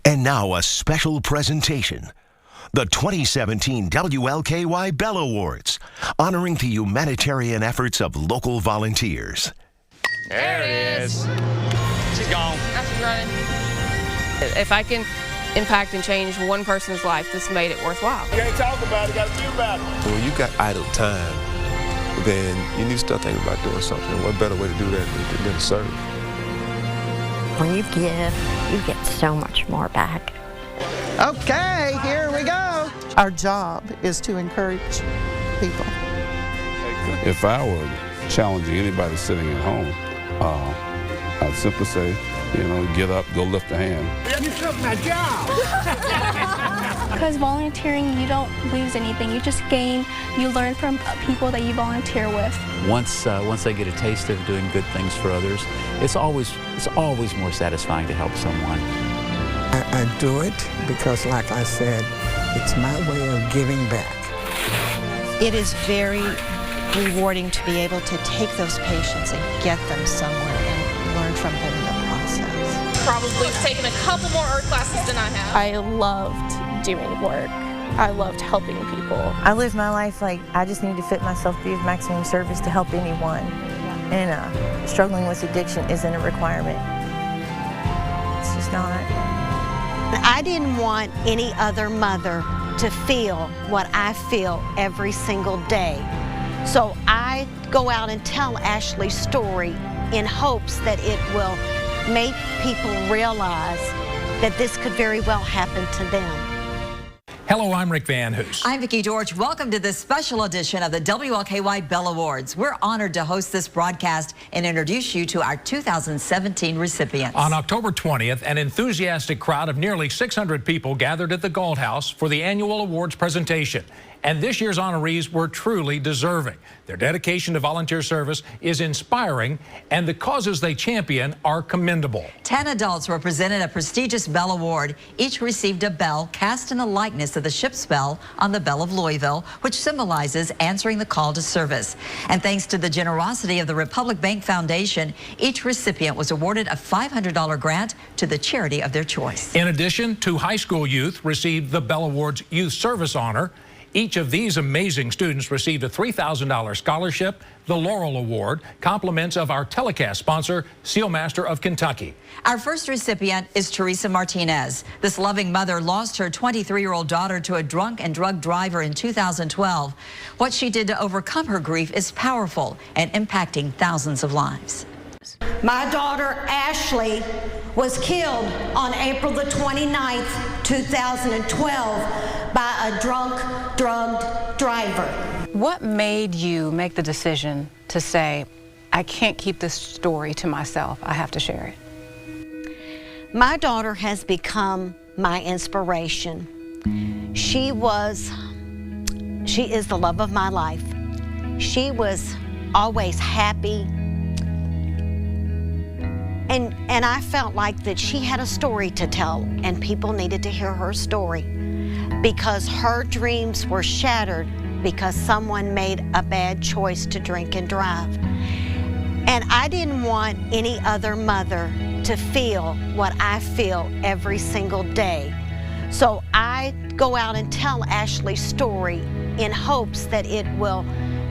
And now a special presentation. The 2017 WLKY Bell Awards, honoring the humanitarian efforts of local volunteers. There it is. She's gone. Now she's running. If I can impact and change one person's life, this made it worthwhile. You can't talk about it, you gotta feel about it. When you got idle time, then you need to start thinking about doing something. What better way to do that than to serve? When you give, you get so much more back. Okay, here we go. Our job is to encourage people. If I were challenging anybody sitting at home, I'd simply say, get up, go lift a hand. You took my job. Because volunteering, you don't lose anything. You just gain, you learn from people that you volunteer with. Once I get a taste of doing good things for others, it's always more satisfying to help someone. I do it because, like I said, it's my way of giving back. It is very rewarding to be able to take those patients and get them somewhere and learn from them in the process. Probably taken a couple more art classes than I have. I loved doing work. I loved helping people. I live my life like I just need to fit myself to be of maximum service to help anyone. And struggling with addiction isn't a requirement. It's just not. I didn't want any other mother to feel what I feel every single day. So I go out and tell Ashley's story in hopes that it will make people realize that this could very well happen to them. Hello, I'm Rick Van Hoos. I'm Vicki George. Welcome to this special edition of the WLKY Bell Awards. We're honored to host this broadcast and introduce you to our 2017 recipients. On October 20th, an enthusiastic crowd of nearly 600 people gathered at the Galt House for the annual awards presentation. And this year's honorees were truly deserving. Their dedication to volunteer service is inspiring, and the causes they champion are commendable. 10 adults were presented a prestigious Bell Award. Each received a bell cast in the likeness of the ship's bell on the Belle of Louisville, which symbolizes answering the call to service. And thanks to the generosity of the Republic Bank Foundation, each recipient was awarded a $500 grant to the charity of their choice. In addition, 2 high school youth received the Bell Awards Youth Service Honor. Each of these amazing students received a $3,000 scholarship. The Laurel Award, compliments of our telecast sponsor, Sealmaster of Kentucky. Our first recipient is Teresa Martinez. This loving mother lost her 23-year-old daughter to a drunk and drug driver in 2012. What she did to overcome her grief is powerful and impacting thousands of lives. My daughter, Ashley, was killed on April the 29th, 2012 by a drunk, drugged driver. What made you make the decision to say, I can't keep this story to myself, I have to share it? My daughter has become my inspiration. She is the love of my life. She was always happy. And I felt like that she had a story to tell, and people needed to hear her story because her dreams were shattered because someone made a bad choice to drink and drive. And I didn't want any other mother to feel what I feel every single day. So I go out and tell Ashley's story in hopes that it will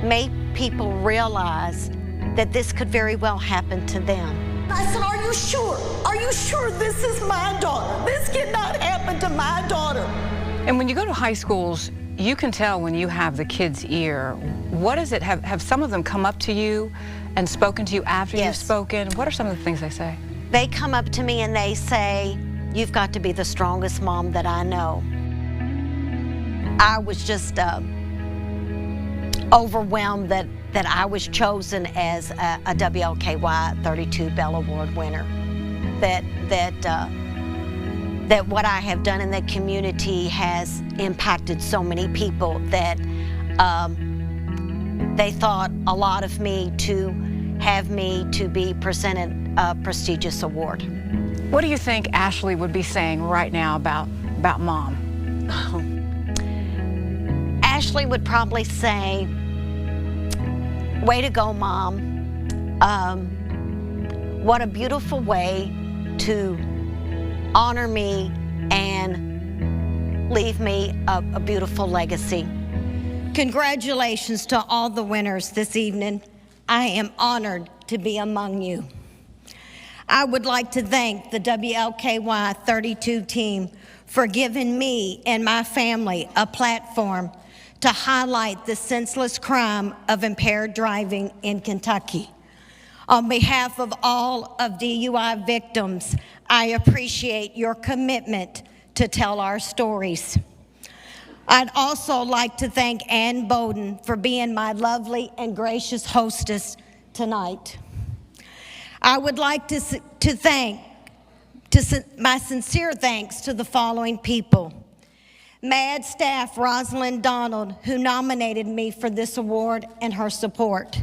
make people realize that this could very well happen to them. I said, are you sure? Are you sure this is my daughter? This cannot happen to my daughter. And when you go to high schools, you can tell when you have the kid's ear. What is it? Have some of them come up to you and spoken to you after you've spoken? What are some of the things they say? They come up to me and they say, you've got to be the strongest mom that I know. I was just overwhelmed that I was chosen as a WLKY 32 Bell Award winner. That what I have done in the community has impacted so many people that they thought a lot of me to have me to be presented a prestigious award. What do you think Ashley would be saying right now about Mom? Ashley would probably say, way to go, Mom. What a beautiful way to honor me and leave me a beautiful legacy. Congratulations to all the winners this evening. I am honored to be among you. I would like to thank the WLKY 32 team for giving me and my family a platform to highlight the senseless crime of impaired driving in Kentucky. On behalf of all of DUI victims, I appreciate your commitment to tell our stories. I'd also like to thank Ann Bowden for being my lovely and gracious hostess tonight. I would like my sincere thanks to the following people. MAD staff Rosalind Donald, who nominated me for this award, and her support.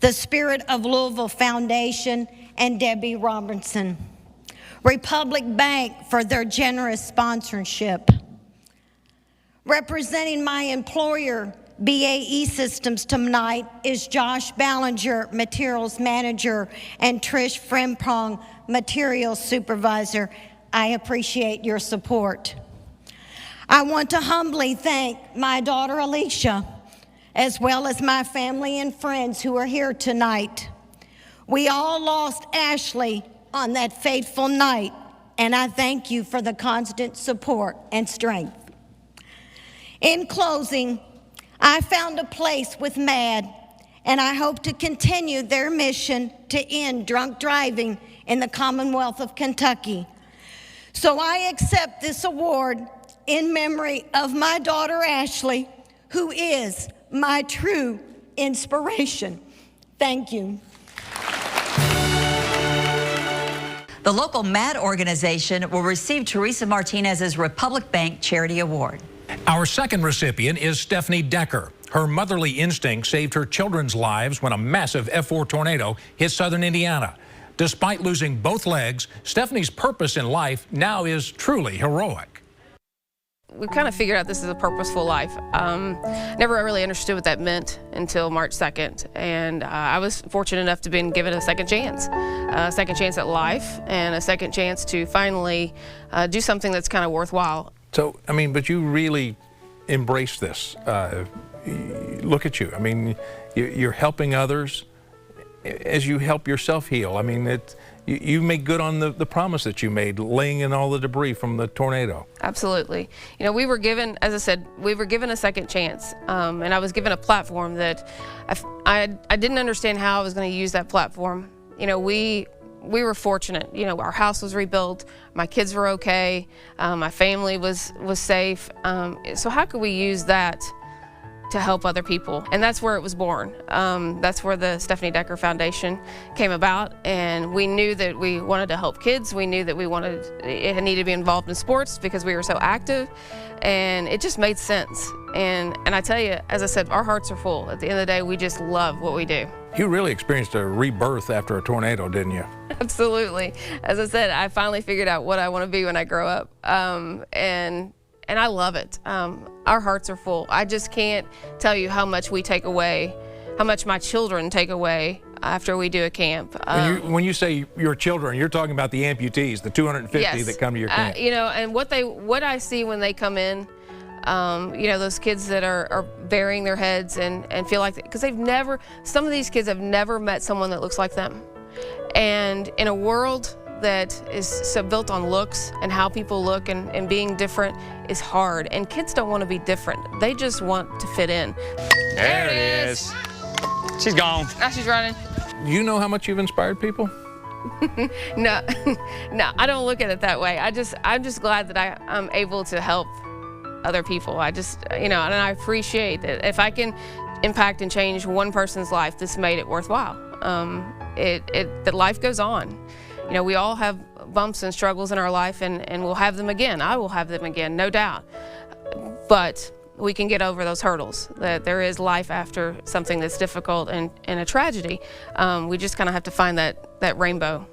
The Spirit of Louisville Foundation and Debbie Robertson. Republic Bank for their generous sponsorship. Representing my employer, BAE Systems, tonight is Josh Ballinger, Materials Manager, and Trish Frimpong, Materials Supervisor. I appreciate your support. I want to humbly thank my daughter Alicia, as well as my family and friends who are here tonight. We all lost Ashley on that fateful night, and I thank you for the constant support and strength. In closing, I found a place with MAD, and I hope to continue their mission to end drunk driving in the Commonwealth of Kentucky. So I accept this award in memory of my daughter Ashley, who is my true inspiration. Thank you. The local MAD organization will receive Teresa Martinez's Republic Bank Charity Award. Our second recipient is Stephanie Decker. Her motherly instinct saved her children's lives when a massive F4 tornado hit southern Indiana. Despite losing both legs, Stephanie's purpose in life now is truly heroic. We kind of figured out this is a purposeful life. Never really understood what that meant until March 2nd. And I was fortunate enough to be given a second chance at life, and a second chance to finally do something that's kind of worthwhile. So, I mean, but you really embrace this. Look at you. I mean, you're helping others as you help yourself heal. I mean, you make good on the promise that you made, laying in all the debris from the tornado. Absolutely. You know, we were given, as I said, we were given a second chance, and I was given a platform that I didn't understand how I was going to use that platform. You know, we were fortunate. You know, our house was rebuilt, my kids were okay, my family was safe. So how could we use that to help other people? And that's where it was born. That's where the Stephanie Decker Foundation came about, and we knew that we wanted to help kids. We knew that it needed to be involved in sports because we were so active, and it just made sense. And I tell you, as I said, our hearts are full. At the end of the day, we just love what we do. You really experienced a rebirth after a tornado, didn't you? Absolutely. As I said, I finally figured out what I want to be when I grow up, and I love it. Our hearts are full. I just can't tell you how much we take away, how much my children take away after we do a camp. When you say your children, you're talking about the amputees, the 250 yes. that come to your camp. You know, and what I see when they come in, you know, those kids that are burying their heads and feel like, because some of these kids have never met someone that looks like them. And in a world that is so built on looks and how people look and being different is hard. And kids don't want to be different. They just want to fit in. There it is. She's gone. Now she's running. You know how much you've inspired people? No, I don't look at it that way. I'm just glad that I'm able to help other people. I just, you know, and I appreciate that if I can impact and change one person's life, this made it worthwhile. That life goes on. You know, we all have bumps and struggles in our life, and we'll have them again. I will have them again, no doubt. But we can get over those hurdles. That there is life after something that's difficult and a tragedy. We just kind of have to find that rainbow.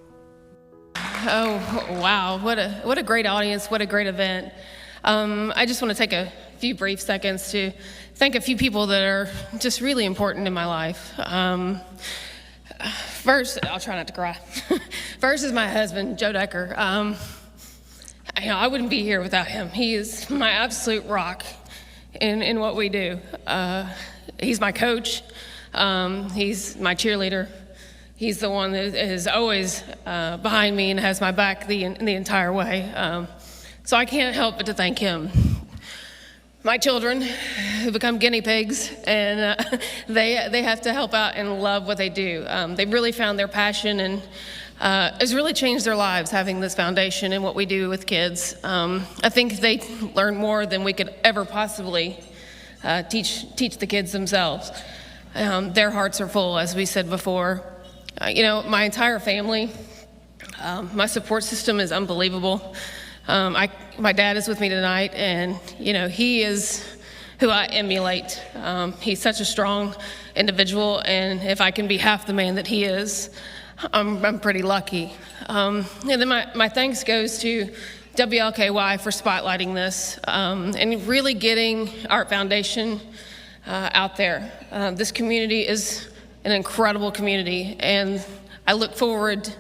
Oh, wow, what a great audience, what a great event. I just want to take a few brief seconds to thank a few people that are just really important in my life. First, I'll try not to cry. First is my husband, Joe Decker. I wouldn't be here without him. He is my absolute rock in what we do. He's my coach. He's my cheerleader. He's the one that is always behind me and has my back the entire way. So I can't help but to thank him. My children have become guinea pigs, and they have to help out and love what they do. They've really found their passion, and it's really changed their lives having this foundation and what we do with kids. I think they learn more than we could ever possibly teach the kids themselves. Their hearts are full, as we said before. My entire family, my support system is unbelievable. My dad is with me tonight, and he is who I emulate. He's such a strong individual, and if I can be half the man that he is, I'm pretty lucky. And then my thanks goes to WLKY for spotlighting this and really getting Art Foundation out there. This community is an incredible community, and I look forward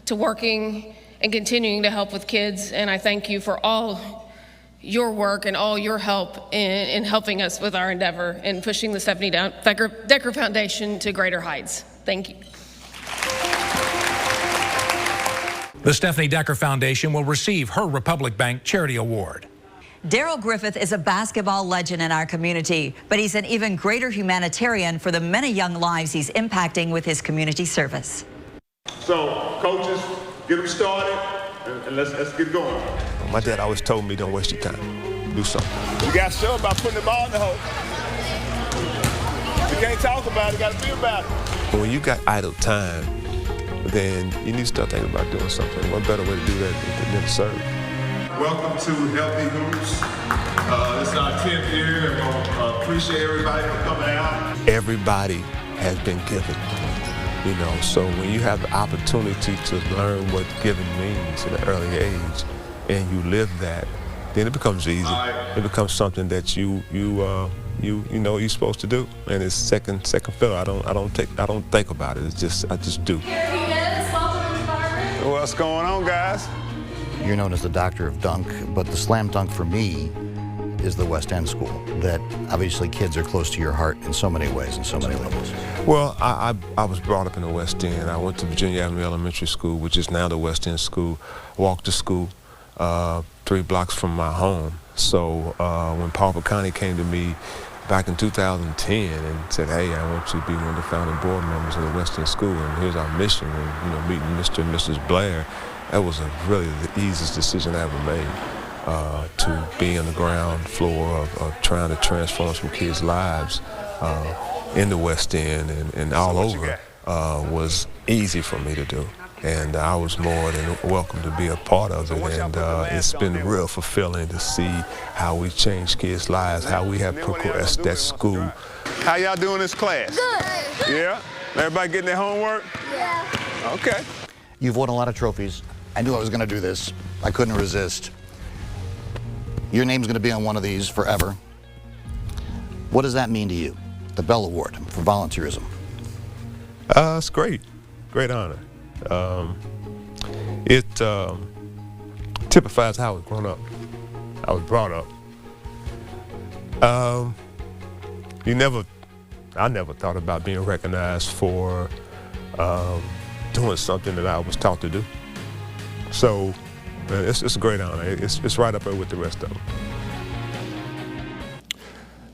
to working and continuing to help with kids, and I thank you for all your work and all your help in helping us with our endeavor and pushing the Stephanie Decker Foundation to greater heights. Thank you. The Stephanie Decker Foundation will receive her Republic Bank Charity Award. Daryl Griffith is a basketball legend in our community, but he's an even greater humanitarian for the many young lives he's impacting with his community service. So, coaches, get them started, and let's get going. My dad always told me, don't waste your time. Do something. You got to show about putting the ball in the hole. You can't talk about it, you got to be about it. When you got idle time, then you need to start thinking about doing something. What better way to do that than to serve? Welcome to Healthy Hoops. This is our 10th year, and I appreciate everybody for coming out. Everybody has been given, so when you have the opportunity to learn what giving means at an early age, and you live that, then it becomes easy. It becomes something that you know you're supposed to do, and it's second fiddle. I don't think about it. I just do. What's going on, guys? You're known as the doctor of dunk, but the slam dunk for me is the West End School. That obviously kids are close to your heart in so many ways and so many levels. Well, I was brought up in the West End. I went to Virginia Avenue Elementary School, which is now the West End School. Walked to school 3 blocks from my home. So when Paul Picani came to me back in 2010 and said, hey, I want you to be one of the founding board members of the West End School, and here's our mission, and meeting Mr. and Mrs. Blair, that was really the easiest decision I ever made. To be on the ground floor of trying to transform some kids' lives in the West End and all over was easy for me to do. And I was more than welcome to be a part of it. And it's been real fulfilling to see how we changed kids' lives, how we have progressed that school. How y'all doing this class? Good. Yeah? Everybody getting their homework? Yeah. Okay. You've won a lot of trophies. I knew I was going to do this. I couldn't resist. Your name's going to be on one of these forever. What does that mean to you, the Bell Award for volunteerism? It's great. Great honor. It typifies how I was grown up. I was brought up. I never thought about being recognized for doing something that I was taught to do. So it's a great honor. It's right up there with the rest of them.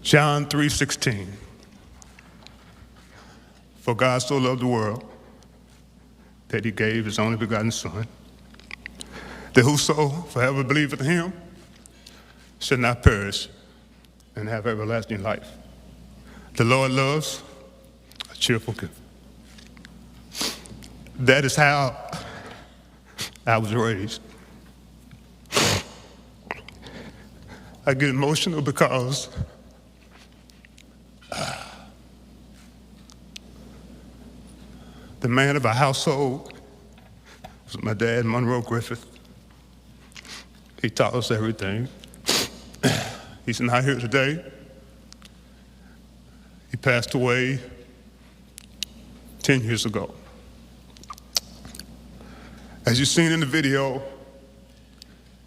John 3:16. For God so loved the world that he gave his only begotten Son, that whoso forever believeth in him should not perish and have everlasting life. The Lord loves a cheerful giver. That is how I was raised. I get emotional because the man of our household was my dad, Monroe Griffith. He taught us everything. He's not here today. He passed away 10 years ago. As you've seen in the video,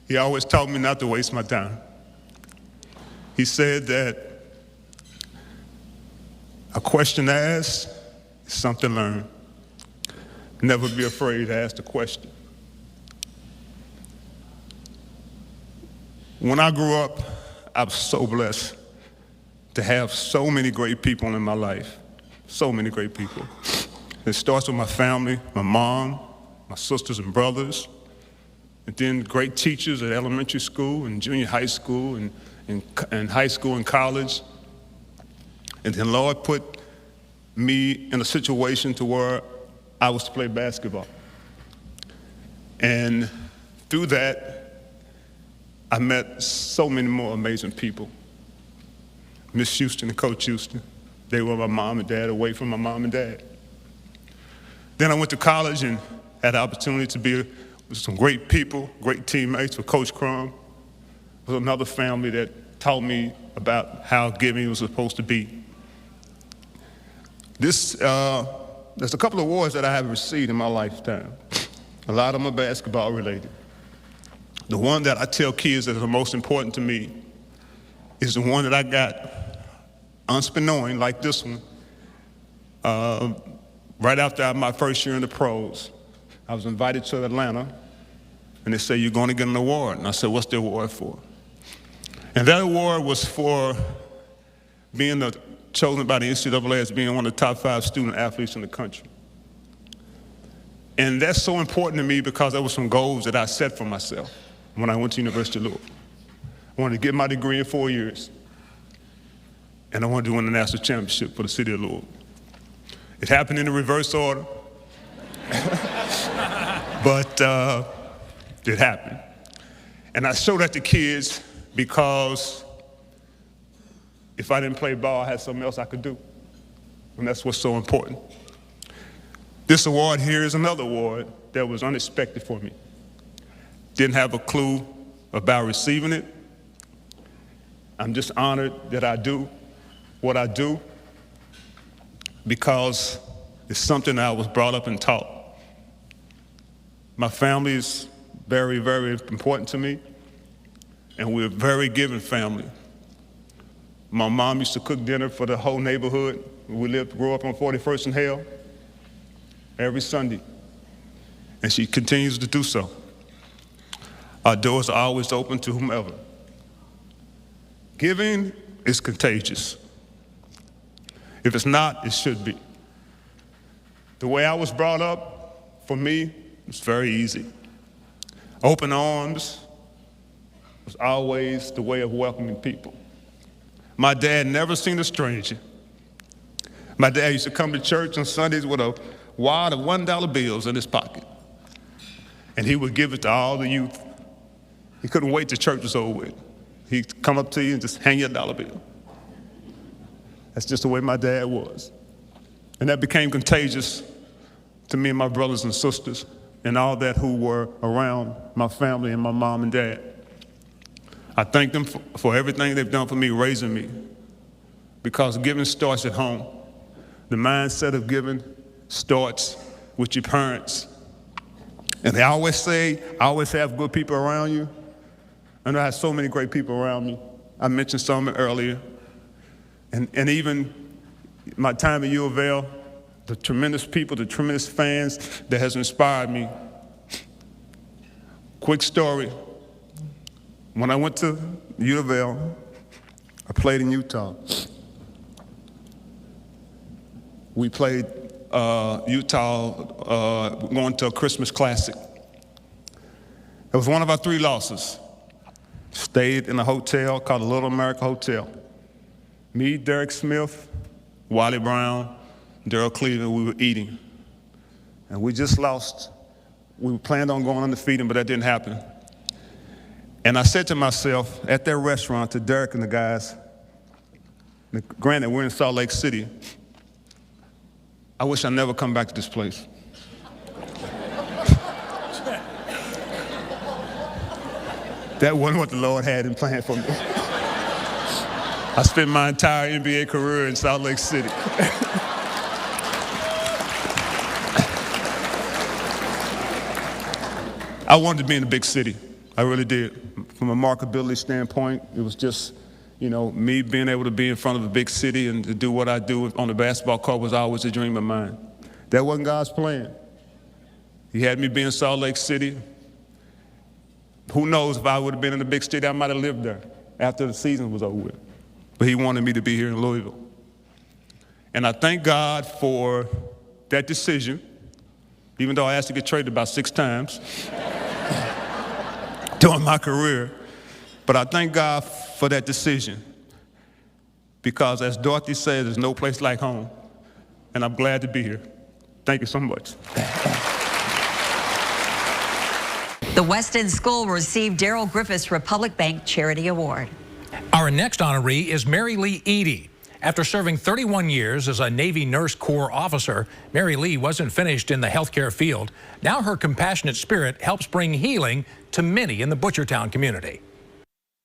He always taught me not to waste my time. He said that a question asked is something learned. Never be afraid to ask the question. When I grew up, I was so blessed to have so many great people in my life, so many great people. It starts with my family, my mom, my sisters and brothers, and then great teachers at elementary school and junior high school and high school and college. And then Lord put me in a situation to where I was to play basketball. And through that, I met so many more amazing people. Miss Houston and Coach Houston, they were my mom and dad, away from my mom and dad. Then I went to college and had the opportunity to be with some great people, great teammates with Coach Crum. It was another family that taught me about how giving was supposed to be. There's a couple of awards that I have received in my lifetime. A lot of them are basketball related. The one that I tell kids that is the most important to me is the one that I got unbeknown, like this one, right after my first year in the pros. I was invited to Atlanta, and they said, you're going to get an award. And I said, what's the award for? And that award was for being chosen by the NCAA as being one of the top 5 student athletes in the country. And that's so important to me because there were some goals that I set for myself when I went to University of Louisville. I wanted to get my degree in 4 years, and I wanted to win the national championship for the city of Louisville. It happened in the reverse order, but it happened. And I showed that to kids because if I didn't play ball, I had something else I could do. And that's what's so important. This award here is another award that was unexpected for me. Didn't have a clue about receiving it. I'm just honored that I do what I do because it's something that I was brought up and taught. My family is very, very important to me, and we're a very giving family. My mom used to cook dinner for the whole neighborhood. We grew up on 41st and Hale every Sunday, and she continues to do so. Our doors are always open to whomever. Giving is contagious. If it's not, it should be. The way I was brought up, for me, was very easy. Open arms was always the way of welcoming people. My dad never seen a stranger. My dad used to come to church on Sundays with a wad of $1 bills in his pocket, and he would give it to all the youth. He couldn't wait till church was over with. He'd come up to you and just hand you a $1 bill. That's just the way my dad was. And that became contagious to me and my brothers and sisters and all that who were around my family and my mom and dad. I thank them for everything they've done for me, raising me, because giving starts at home. The mindset of giving starts with your parents. And they always say, always have good people around you. I know I have so many great people around me. I mentioned some earlier. And even my time at U of L, the tremendous people, the tremendous fans that has inspired me. Quick story. When I went to U of L, I played in Utah. We played Utah going to a Christmas Classic. It was one of our 3 losses. Stayed in a hotel called the Little America Hotel. Me, Derek Smith, Wally Brown, Daryl Cleveland, we were eating. And we just lost. We planned on going undefeated, but that didn't happen. And I said to myself at that restaurant, to Derek and the guys, granted, we're in Salt Lake City, I wish I never come back to this place. That wasn't what the Lord had in plan for me. I spent my entire NBA career in Salt Lake City. I wanted to be in a big city. I really did. From a marketability standpoint, it was just, you know, me being able to be in front of a big city and to do what I do on the basketball court was always a dream of mine. That wasn't God's plan. He had me be in Salt Lake City. Who knows, if I would have been in a big city, I might have lived there after the season was over with. But he wanted me to be here in Louisville. And I thank God for that decision, even though I asked to get traded about 6 times during my career. But I thank God for that decision, because as Dorothy said, there's no place like home. And I'm glad to be here. Thank you so much. The West End School received Daryl Griffiths Republic Bank Charity Award. Our next honoree is Mary Lee Eady. After serving 31 years as a Navy Nurse Corps officer, Mary Lee wasn't finished in the healthcare field. Now her compassionate spirit helps bring healing to many in the Butchertown community.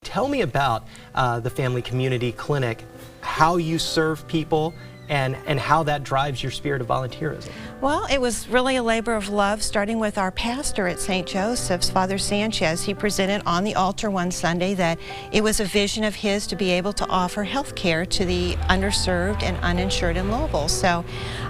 Tell me about the Family Community Clinic, how you serve people, and how that drives your spirit of volunteerism. Well, it was really a labor of love, starting with our pastor at St. Joseph's, Father Sanchez. He presented on the altar one Sunday that it was a vision of his to be able to offer health care to the underserved and uninsured in Louisville. So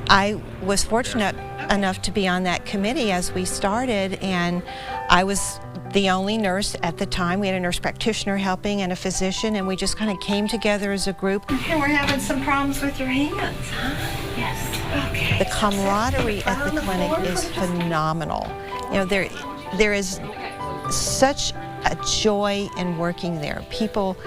I was fortunate enough to be on that committee as we started, and I was the only nurse at the time. We had a nurse practitioner helping and a physician, and we just kind of came together as a group. And we're having some problems with your hands, huh? Yes. Okay. The camaraderie at the clinic is phenomenal. You know, there is such a joy in working there. People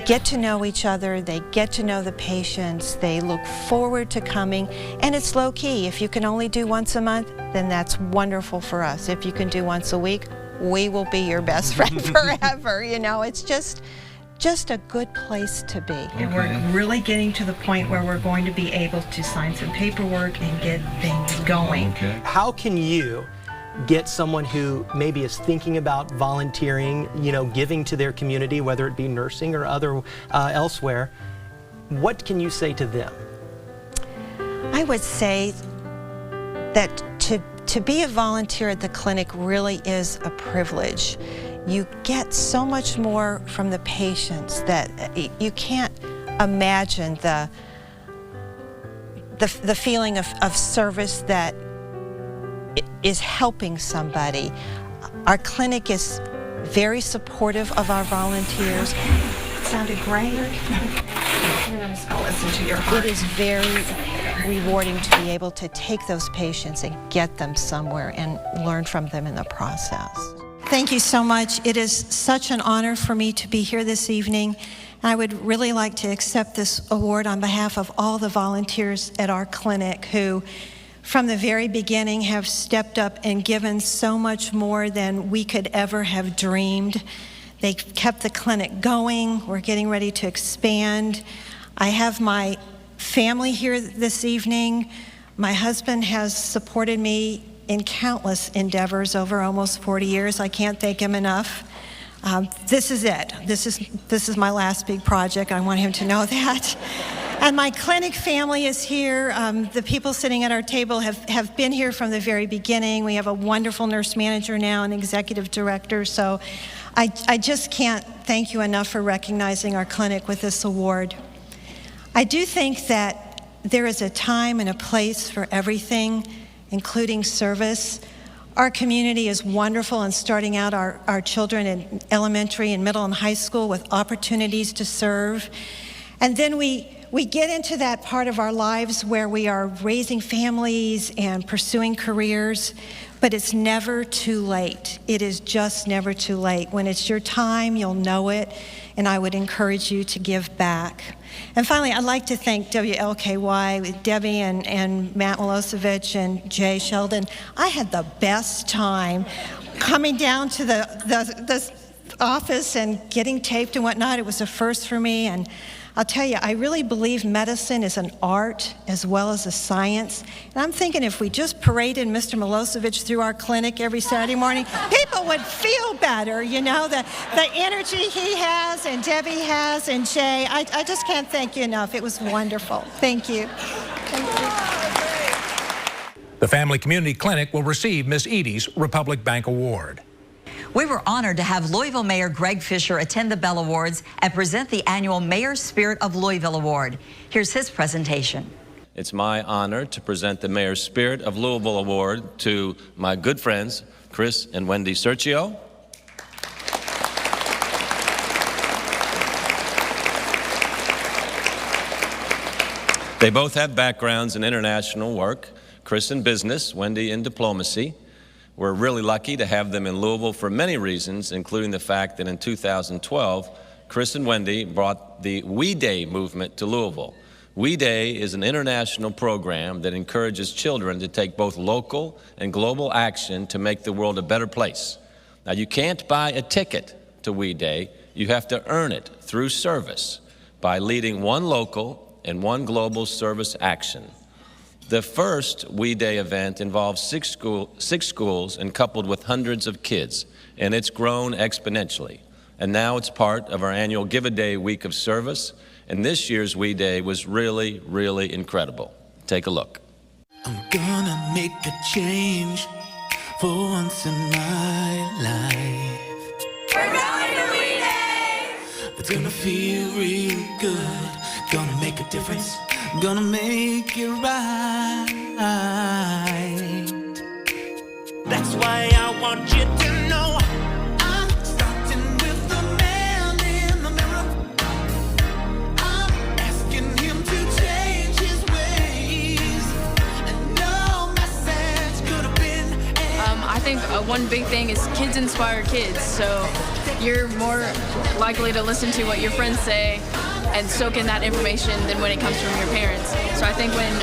get to know each other, they get to know the patients, they look forward to coming, and it's low key. If you can only do once a month, then that's wonderful for us. If you can do once a week, we will be your best friend forever. You know, it's just a good place to be. And we're really getting to the point where we're going to be able to sign some paperwork and get things going. How can you get someone who maybe is thinking about volunteering, you know, giving to their community, whether it be nursing or other elsewhere, what can you say to them? I would say that to be a volunteer at the clinic really is a privilege. You get so much more from the patients that you can't imagine the feeling of service that is helping somebody. Our clinic is very supportive of our volunteers. It sounded great. I'll listen to your heart. It is very rewarding to be able to take those patients and get them somewhere and learn from them in the process. Thank you so much. It is such an honor for me to be here this evening. I would really like to accept this award on behalf of all the volunteers at our clinic who, from the very beginning, have stepped up and given so much more than we could ever have dreamed. They kept the clinic going. We're getting ready to expand. I have my family here this evening. My husband has supported me in countless endeavors over almost 40 years. I can't thank him enough. This is it. This is my last big project. I want him to know that. And my clinic family is here. The people sitting at our table have been here from the very beginning. We have a wonderful nurse manager now, an executive director. So I just can't thank you enough for recognizing our clinic with this award. I do think that there is a time and a place for everything, including service. Our community is wonderful in starting out our children in elementary and middle and high school with opportunities to serve. And then we get into that part of our lives where we are raising families and pursuing careers, but it's never too late. It is just never too late. When it's your time, you'll know it, and I would encourage you to give back. And finally, I'd like to thank WLKY, with Debbie and Matt Milosevic and Jay Sheldon. I had the best time coming down to the office and getting taped and whatnot. It was a first for me, and I'll tell you, I really believe medicine is an art as well as a science. And I'm thinking if we just paraded Mr. Milosevic through our clinic every Saturday morning, people would feel better, you know, the energy he has and Debbie has and Jay. I just can't thank you enough. It was wonderful. Thank you. Thank you. The Family Community Clinic will receive Miss Eady's Republic Bank Award. We were honored to have Louisville Mayor Greg Fisher attend the Bell Awards and present the annual Mayor's Spirit of Louisville Award. Here's his presentation. It's my honor to present the Mayor's Spirit of Louisville Award to my good friends, Chris and Wendy Sergio. They both have backgrounds in international work, Chris in business, Wendy in diplomacy. We're really lucky to have them in Louisville for many reasons, including the fact that in 2012, Chris and Wendy brought the We Day movement to Louisville. We Day is an international program that encourages children to take both local and global action to make the world a better place. Now, you can't buy a ticket to We Day. You have to earn it through service by leading one local and one global service action. The first We Day event involved six schools and coupled with hundreds of kids, and it's grown exponentially. And now it's part of our annual Give a Day week of service, and this year's We Day was really, really incredible. Take a look. I'm gonna make a change for once in my life. We're going to We Day! It's gonna feel real good. Gonna make a difference. Gonna make it right. That's why I want you to know I'm starting with the man in the mirror. I'm asking him to change his ways. And no message could have been. I think one big thing is kids inspire kids. So you're more likely to listen to what your friends say and soak in that information than when it comes from your parents. So I think when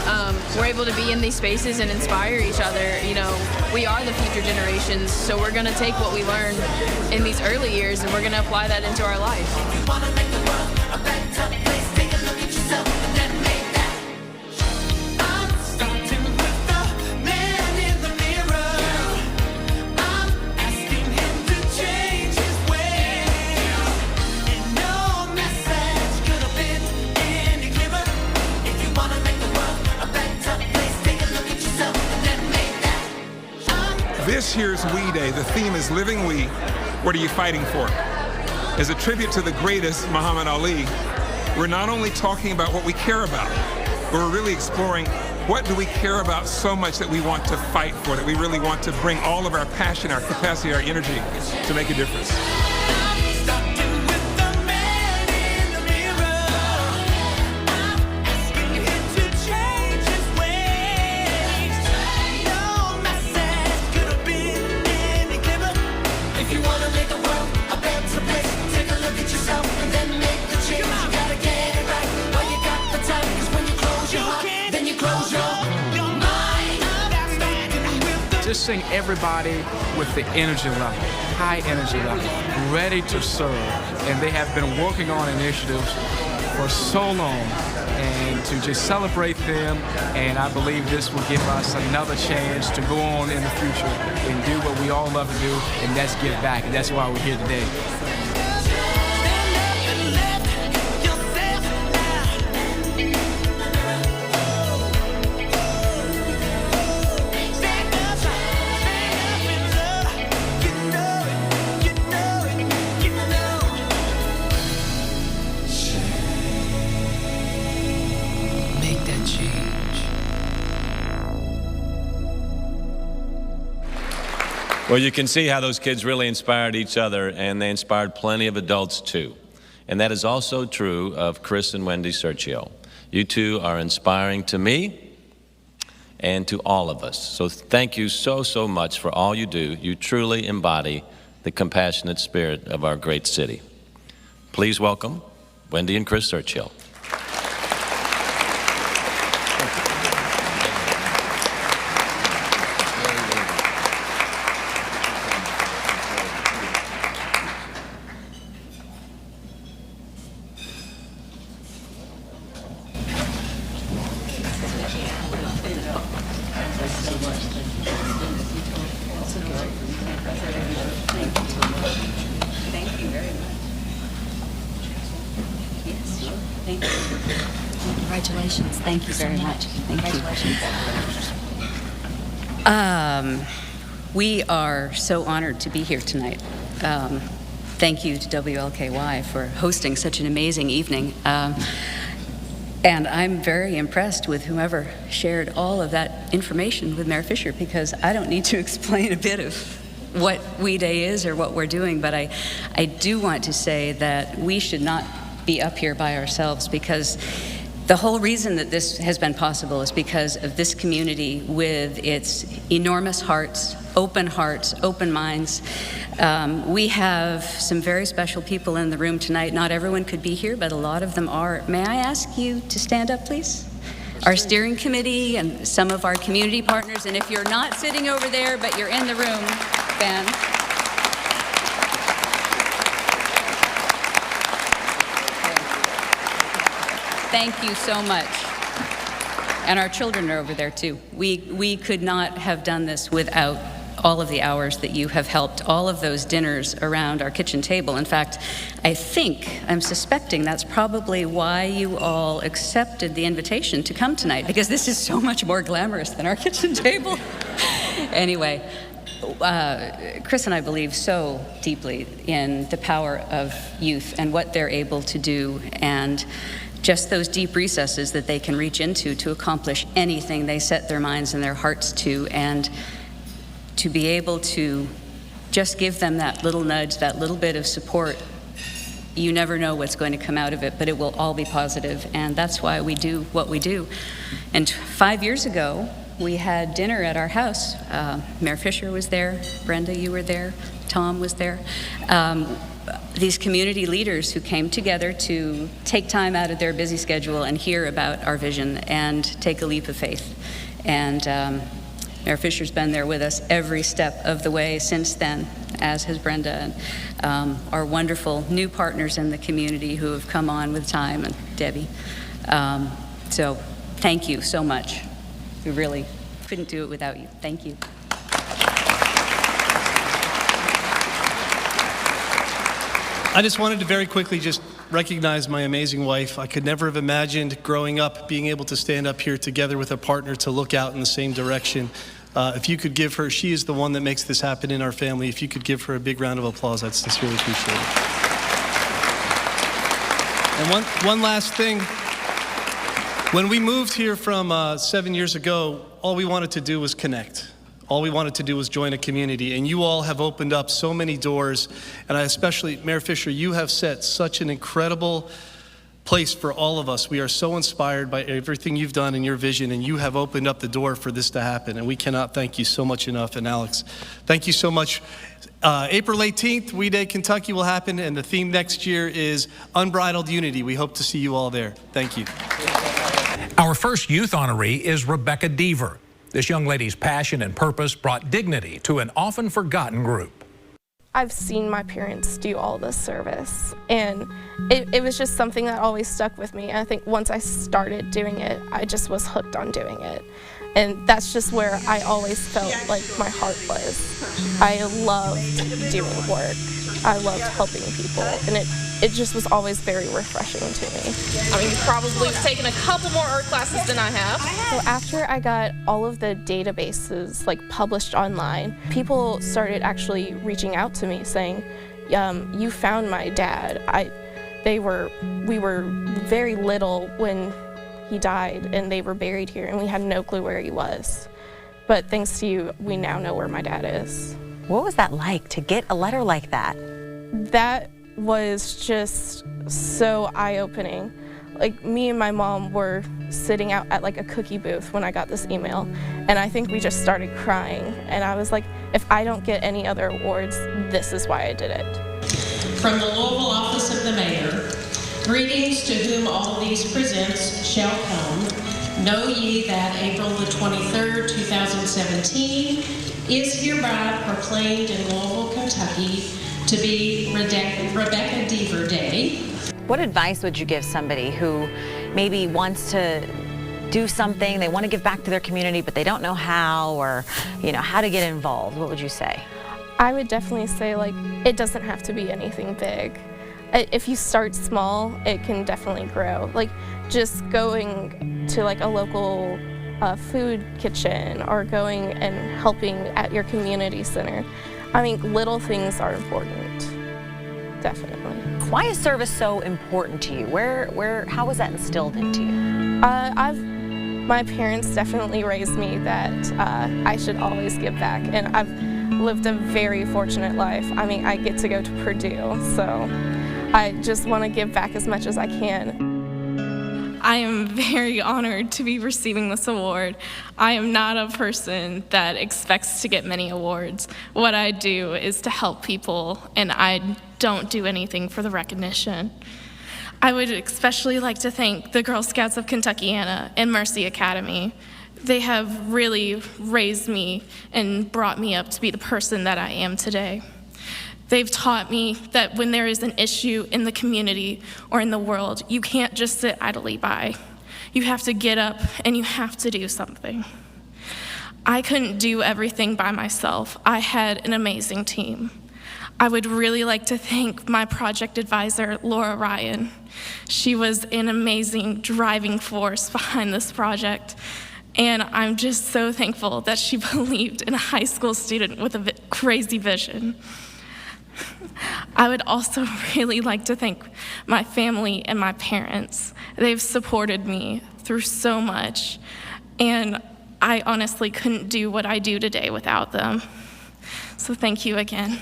we're able to be in these spaces and inspire each other, you know, we are the future generations. So we're going to take what we learn in these early years and we're going to apply that into our life. This year's We Day, the theme is Living We. What are you fighting for? As a tribute to the greatest, Muhammad Ali, we're not only talking about what we care about, but we're really exploring what do we care about so much that we want to fight for, that we really want to bring all of our passion, our capacity, our energy to make a difference. Just seeing everybody with the energy level, high energy level, ready to serve. And they have been working on initiatives for so long. And to just celebrate them, and I believe this will give us another chance to go on in the future and do what we all love to do, and that's give back. And that's why we're here today. Well, you can see how those kids really inspired each other, and they inspired plenty of adults too. And that is also true of Chris and Wendy Sergio. You two are inspiring to me and to all of us. So thank you so, so much for all you do. You truly embody the compassionate spirit of our great city. Please welcome Wendy and Chris Sergio. Congratulations. Thank you very much. Thank you. We are so honored to be here tonight. thank you to WLKY for hosting such an amazing evening. And I'm very impressed with whoever shared all of that information with Mayor Fisher, because I don't need to explain a bit of what We Day is or what we're doing, but I do want to say that we should not be up here by ourselves, because the whole reason that this has been possible is because of this community with its enormous hearts, open minds. We have some very special people in the room tonight. Not everyone could be here, but a lot of them are. May I ask you to stand up, please? Our steering committee and some of our community partners, and if you're not sitting over there, but you're in the room, Ben. Thank you so much. And our children are over there too. We could not have done this without all of the hours that you have helped, all of those dinners around our kitchen table. In fact, I'm suspecting that's probably why you all accepted the invitation to come tonight, because this is so much more glamorous than our kitchen table. Anyway, Chris and I believe so deeply in the power of youth and what they're able to do, and just those deep recesses that they can reach into to accomplish anything they set their minds and their hearts to, and to be able to just give them that little nudge, that little bit of support. You never know what's going to come out of it, but it will all be positive, and that's why we do what we do. And 5 years ago, we had dinner at our house. Mayor Fisher was there, Brenda, you were there, Tom was there. These community leaders who came together to take time out of their busy schedule and hear about our vision and take a leap of faith. And Mayor Fisher's been there with us every step of the way since then, as has Brenda, and our wonderful new partners in the community who have come on with time, and Debbie. So thank you so much. We really couldn't do it without you. Thank you. I just wanted to very quickly just recognize my amazing wife. I could never have imagined growing up being able to stand up here together with a partner to look out in the same direction. If you could give her, she is the one that makes this happen in our family. If you could give her a big round of applause, I'd sincerely appreciate it. And one last thing. When we moved here from 7 years ago, all we wanted to do was connect. All we wanted to do was join a community, and you all have opened up so many doors, and I especially, Mayor Fisher, you have set such an incredible place for all of us. We are so inspired by everything you've done and your vision, and you have opened up the door for this to happen, and we cannot thank you so much enough. And Alex, thank you so much. April 18th, We Day Kentucky will happen, and the theme next year is Unbridled Unity. We hope to see you all there. Thank you. Our first youth honoree is Rebecca Deaver. This young lady's passion and purpose brought dignity to an often forgotten group. I've seen my parents do all this service, and it was just something that always stuck with me. And I think once I started doing it, I just was hooked on doing it. And that's just where I always felt like my heart was. I loved doing work. I loved helping people, and it just was always very refreshing to me. I mean, you've probably taken a couple more art classes than I have. So after I got all of the databases published online, people started actually reaching out to me saying, you found my dad. We were very little when he died, and they were buried here, and we had no clue where he was. But thanks to you, we now know where my dad is. What was that like, to get a letter like that? That was just so eye-opening. Me and my mom were sitting out at a cookie booth when I got this email, and I think we just started crying. And I was like, if I don't get any other awards, this is why I did it. From the Louisville office of the mayor, greetings to whom all these presents shall come. Know ye that April the 23rd, 2017 is hereby proclaimed in Louisville, Kentucky to be Rebecca Deaver Day. What advice would you give somebody who maybe wants to do something, they want to give back to their community, but they don't know how, or how to get involved? What would you say? I would definitely say it doesn't have to be anything big. If you start small, it can definitely grow. Just going to a local food kitchen, or going and helping at your community center. I mean, little things are important, definitely. Why is service so important to you? How was that instilled into you? My parents definitely raised me that I should always give back, and I've lived a very fortunate life. I mean, I get to go to Purdue, so I just want to give back as much as I can. I am very honored to be receiving this award. I am not a person that expects to get many awards. What I do is to help people, and I don't do anything for the recognition. I would especially like to thank the Girl Scouts of Kentuckiana and Mercy Academy. They have really raised me and brought me up to be the person that I am today. They've taught me that when there is an issue in the community or in the world, you can't just sit idly by. You have to get up and you have to do something. I couldn't do everything by myself. I had an amazing team. I would really like to thank my project advisor, Laura Ryan. She was an amazing driving force behind this project. And I'm just so thankful that she believed in a high school student with a crazy vision. I would also really like to thank my family and my parents. They've supported me through so much, and I honestly couldn't do what I do today without them. So thank you again.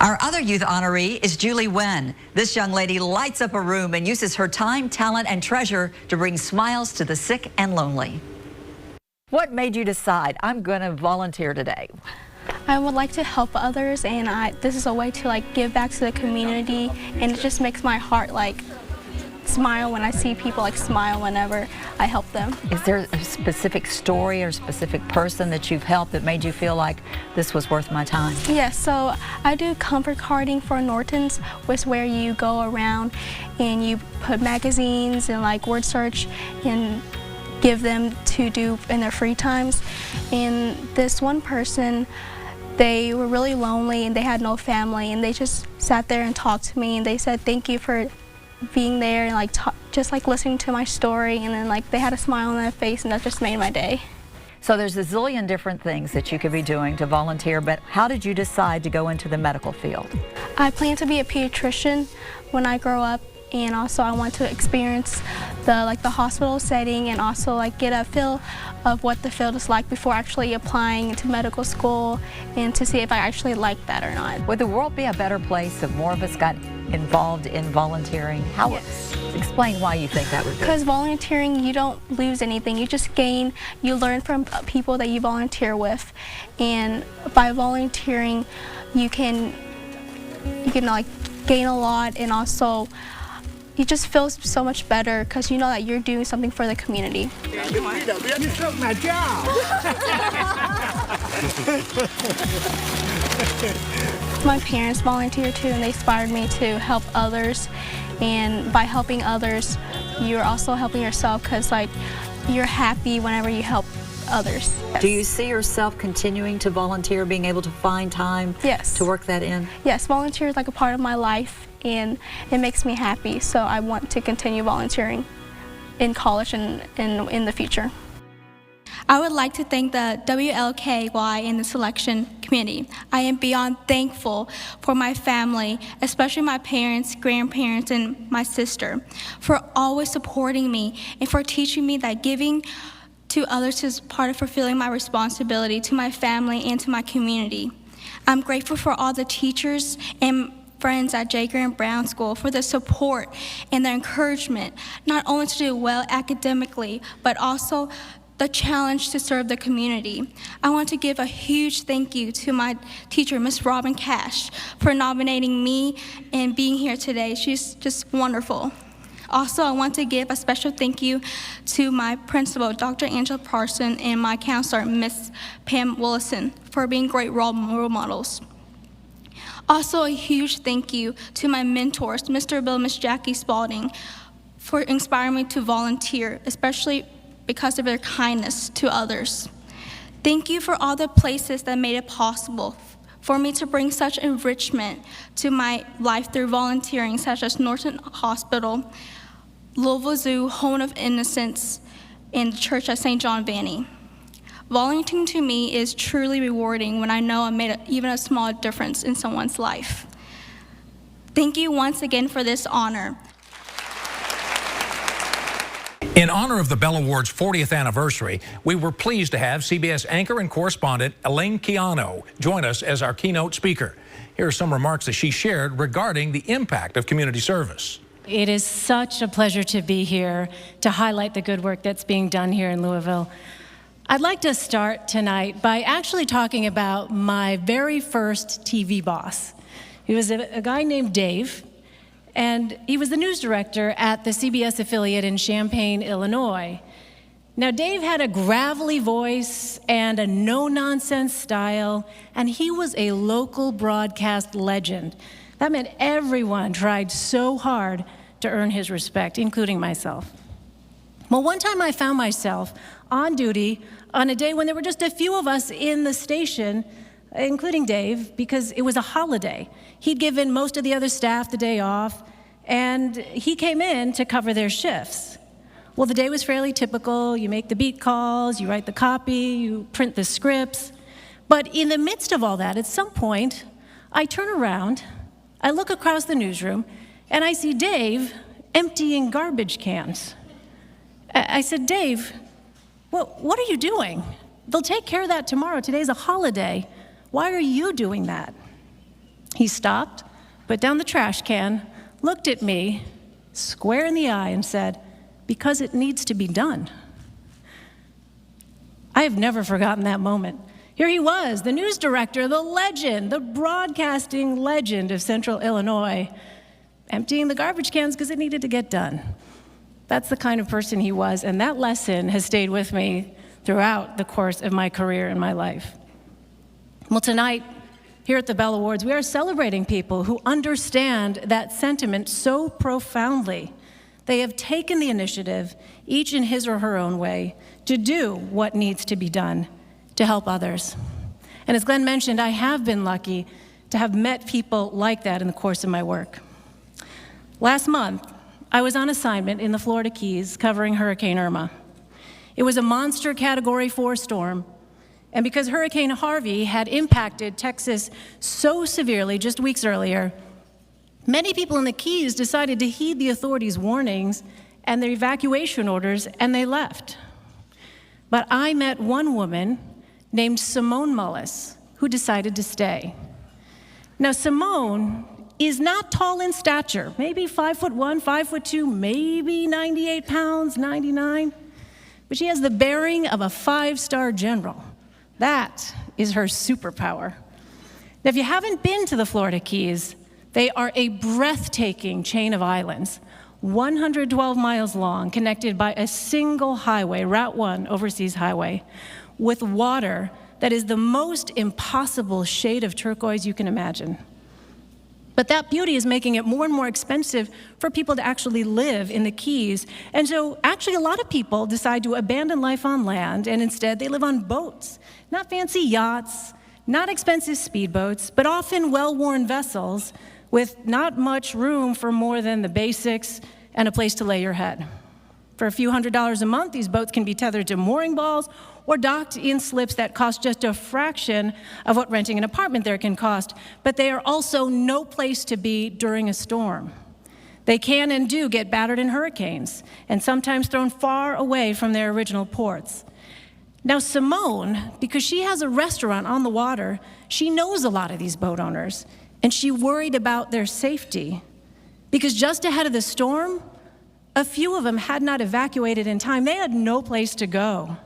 Our other youth honoree is Julie Wen. This young lady lights up a room and uses her time, talent, and treasure to bring smiles to the sick and lonely. What made you decide, I'm going to volunteer today? I would like to help others, and this is a way to give back to the community, and it just makes my heart smile when I see people smile whenever I help them. Is there a specific story or specific person that you've helped that made you feel like this was worth my time? Yes, so I do comfort carding for Norton's, which is where you go around and you put magazines and word search and give them to do in their free times. And this one person, they were really lonely and they had no family, and they just sat there and talked to me, and they said thank you for being there and just listening to my story, and then they had a smile on their face, and that just made my day. So there's a zillion different things that you could be doing to volunteer, but how did you decide to go into the medical field? I plan to be a pediatrician when I grow up, and also I want to experience the hospital setting, and also get a feel of what the field is like before actually applying into medical school, and to see if I actually like that or not. Would the world be a better place if more of us got involved in volunteering? Yes. Explain why you think that would be. Because volunteering, you don't lose anything. You just gain, you learn from people that you volunteer with, and by volunteering, you can gain a lot, and also you just feel so much better because you know that you're doing something for the community. You took my job. My parents volunteer too, and they inspired me to help others. And by helping others, you're also helping yourself because you're happy whenever you help others. Yes. Do you see yourself continuing to volunteer, being able to find time to work that in? Yes, volunteer is a part of my life, and it makes me happy, so I want to continue volunteering in college and in the future. I would like to thank the WLKY and the selection committee. I am beyond thankful for my family, especially my parents, grandparents, and my sister, for always supporting me and for teaching me that giving to others is part of fulfilling my responsibility to my family and to my community. I'm grateful for all the teachers and friends at J. Graham Brown School for the support and the encouragement, not only to do well academically, but also the challenge to serve the community. I want to give a huge thank you to my teacher, Miss Robin Cash, for nominating me and being here today. She's just wonderful. Also, I want to give a special thank you to my principal, Dr. Angela Parson, and my counselor, Miss Pam Willison, for being great role models. Also, a huge thank you to my mentors, Mr. Bill and Miss Jackie Spalding, for inspiring me to volunteer, especially because of their kindness to others. Thank you for all the places that made it possible for me to bring such enrichment to my life through volunteering, such as Norton Hospital, Louisville Zoo, Home of Innocence, and the church at St. John Vanny. Volunteering to me is truly rewarding when I know I made even a small difference in someone's life. Thank you once again for this honor. In honor of the Bell Awards' 40th anniversary, we were pleased to have CBS anchor and correspondent Elaine Quijano join us as our keynote speaker. Here are some remarks that she shared regarding the impact of community service. It is such a pleasure to be here to highlight the good work that's being done here in Louisville. I'd like to start tonight by actually talking about my very first TV boss. He was a guy named Dave, and he was the news director at the CBS affiliate in Champaign, Illinois. Now, Dave had a gravelly voice and a no-nonsense style, and he was a local broadcast legend. That meant everyone tried so hard to earn his respect, including myself. Well, one time I found myself on duty on a day when there were just a few of us in the station, including Dave, because it was a holiday. He'd given most of the other staff the day off, and he came in to cover their shifts. Well, the day was fairly typical. You make the beat calls, you write the copy, you print the scripts. But in the midst of all that, at some point, I turn around, I look across the newsroom, and I see Dave emptying garbage cans. I said, Dave, what are you doing? They'll take care of that tomorrow. Today's a holiday. Why are you doing that? He stopped, put down the trash can, looked at me square in the eye and said, because it needs to be done. I have never forgotten that moment. Here he was, the news director, the legend, the broadcasting legend of Central Illinois, emptying the garbage cans because it needed to get done. That's the kind of person he was, and that lesson has stayed with me throughout the course of my career and my life. Well, tonight, here at the Bell Awards, we are celebrating people who understand that sentiment so profoundly. They have taken the initiative, each in his or her own way, to do what needs to be done to help others. And as Glenn mentioned, I have been lucky to have met people like that in the course of my work. Last month, I was on assignment in the Florida Keys covering Hurricane Irma. It was a monster Category 4 storm, and because Hurricane Harvey had impacted Texas so severely just weeks earlier, many people in the Keys decided to heed the authorities' warnings and their evacuation orders, and they left. But I met one woman named Simone Mullis who decided to stay. Now, Simone is not tall in stature, maybe 5'1", 5'2", maybe 98 pounds, 99, but she has the bearing of a 5-star general. That is her superpower. Now, if you haven't been to the Florida Keys, they are a breathtaking chain of islands, 112 miles long, connected by a single highway, Route 1 overseas highway, with water that is the most impossible shade of turquoise you can imagine. But that beauty is making it more and more expensive for people to actually live in the Keys. And so actually a lot of people decide to abandon life on land, and instead they live on boats. Not fancy yachts, not expensive speedboats, but often well-worn vessels with not much room for more than the basics and a place to lay your head. For a few $100s a month, these boats can be tethered to mooring balls or docked in slips that cost just a fraction of what renting an apartment there can cost. But they are also no place to be during a storm. They can and do get battered in hurricanes and sometimes thrown far away from their original ports. Now, Simone, because she has a restaurant on the water, she knows a lot of these boat owners, and she worried about their safety because just ahead of the storm, a few of them had not evacuated in time. They had no place to go.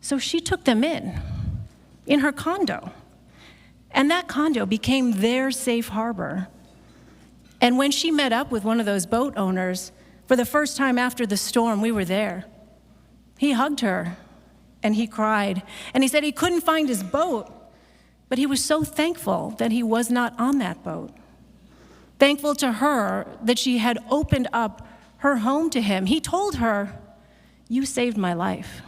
So she took them in her condo. And that condo became their safe harbor. And when she met up with one of those boat owners, for the first time after the storm, we were there. He hugged her and he cried. And he said he couldn't find his boat, but he was so thankful that he was not on that boat. Thankful to her that she had opened up her home to him. He told her, "You saved my life."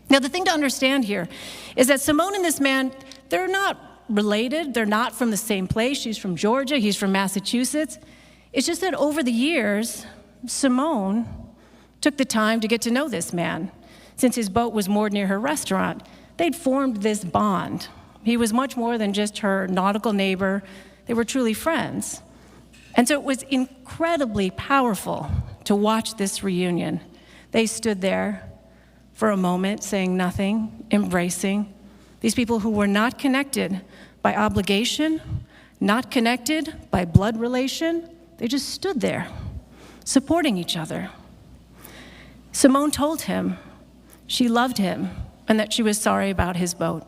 Now, the thing to understand here is that Simone and this man, they're not related. They're not from the same place. She's from Georgia. He's from Massachusetts. It's just that over the years, Simone took the time to get to know this man, Since his boat was moored near her restaurant, they'd formed this bond. He was much more than just her nautical neighbor. They were truly friends. And so it was incredibly powerful to watch this reunion. They stood there for a moment, saying nothing, embracing. These people who were not connected by obligation, not connected by blood relation, they just stood there, supporting each other. Simone told him she loved him and that she was sorry about his boat.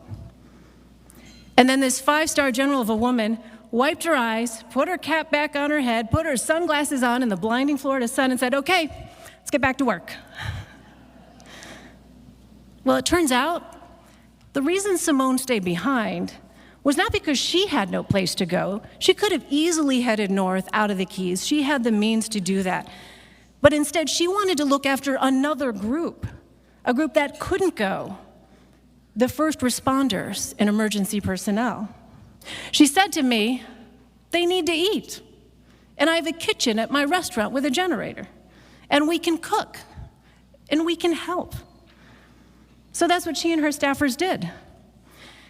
And then this 5-star general of a woman wiped her eyes, put her cap back on her head, put her sunglasses on in the blinding Florida sun and said, "Okay, let's get back to work." Well, it turns out the reason Simone stayed behind was not because she had no place to go. She could have easily headed north out of the Keys. She had the means to do that. But instead, she wanted to look after another group, a group that couldn't go, the first responders and emergency personnel. She said to me, "They need to eat. And I have a kitchen at my restaurant with a generator. And we can cook. And we can help." So that's what she and her staffers did.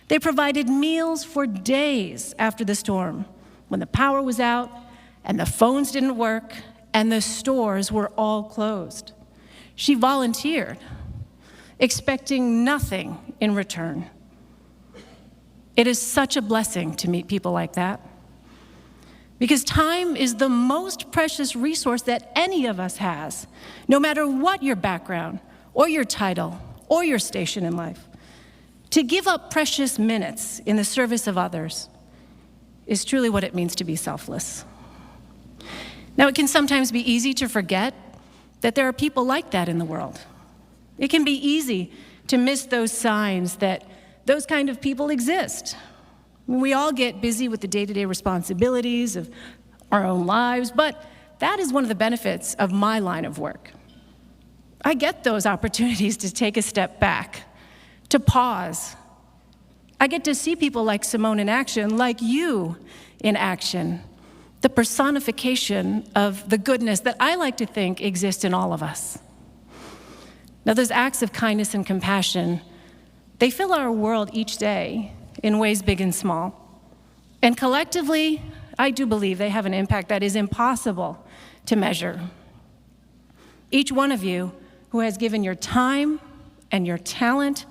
They provided meals for days after the storm, when the power was out and the phones didn't work and the stores were all closed. She volunteered, expecting nothing in return. It is such a blessing to meet people like that, because time is the most precious resource that any of us has, no matter what your background or your title or your station in life. To give up precious minutes in the service of others is truly what it means to be selfless. Now, it can sometimes be easy to forget that there are people like that in the world. It can be easy to miss those signs that those kind of people exist. We all get busy with the day-to-day responsibilities of our own lives, but that is one of the benefits of my line of work. I get those opportunities to take a step back, to pause. I get to see people like Simone in action, like you in action, the personification of the goodness that I like to think exists in all of us. Now, those acts of kindness and compassion, they fill our world each day in ways big and small. And collectively, I do believe they have an impact that is impossible to measure. Each one of you who has given your time and your talent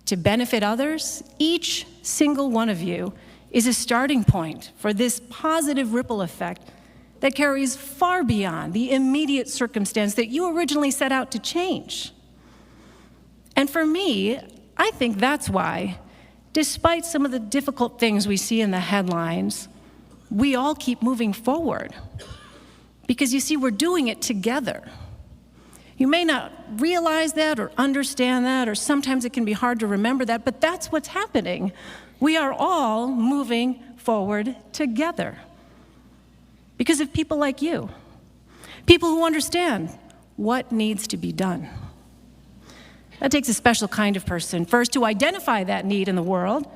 to benefit others, each single one of you is a starting point for this positive ripple effect that carries far beyond the immediate circumstance that you originally set out to change. And for me, I think that's why, despite some of the difficult things we see in the headlines, we all keep moving forward. Because you see, we're doing it together. You may not realize that or understand that, or sometimes it can be hard to remember that, but that's what's happening. We are all moving forward together because of people like you, people who understand what needs to be done. That takes a special kind of person, first to identify that need in the world,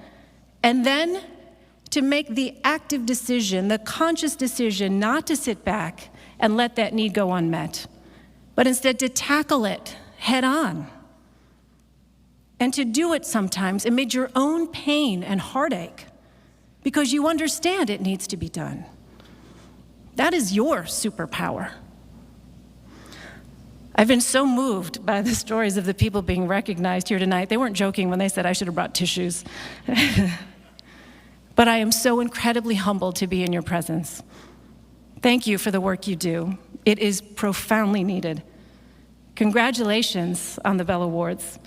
and then to make the active decision, the conscious decision not to sit back and let that need go unmet, but instead to tackle it head on. And to do it sometimes amid your own pain and heartache, because you understand it needs to be done. That is your superpower. I've been so moved by the stories of the people being recognized here tonight. They weren't joking when they said I should have brought tissues. But I am so incredibly humbled to be in your presence. Thank you for the work you do. It is profoundly needed. Congratulations on the Bell Awards,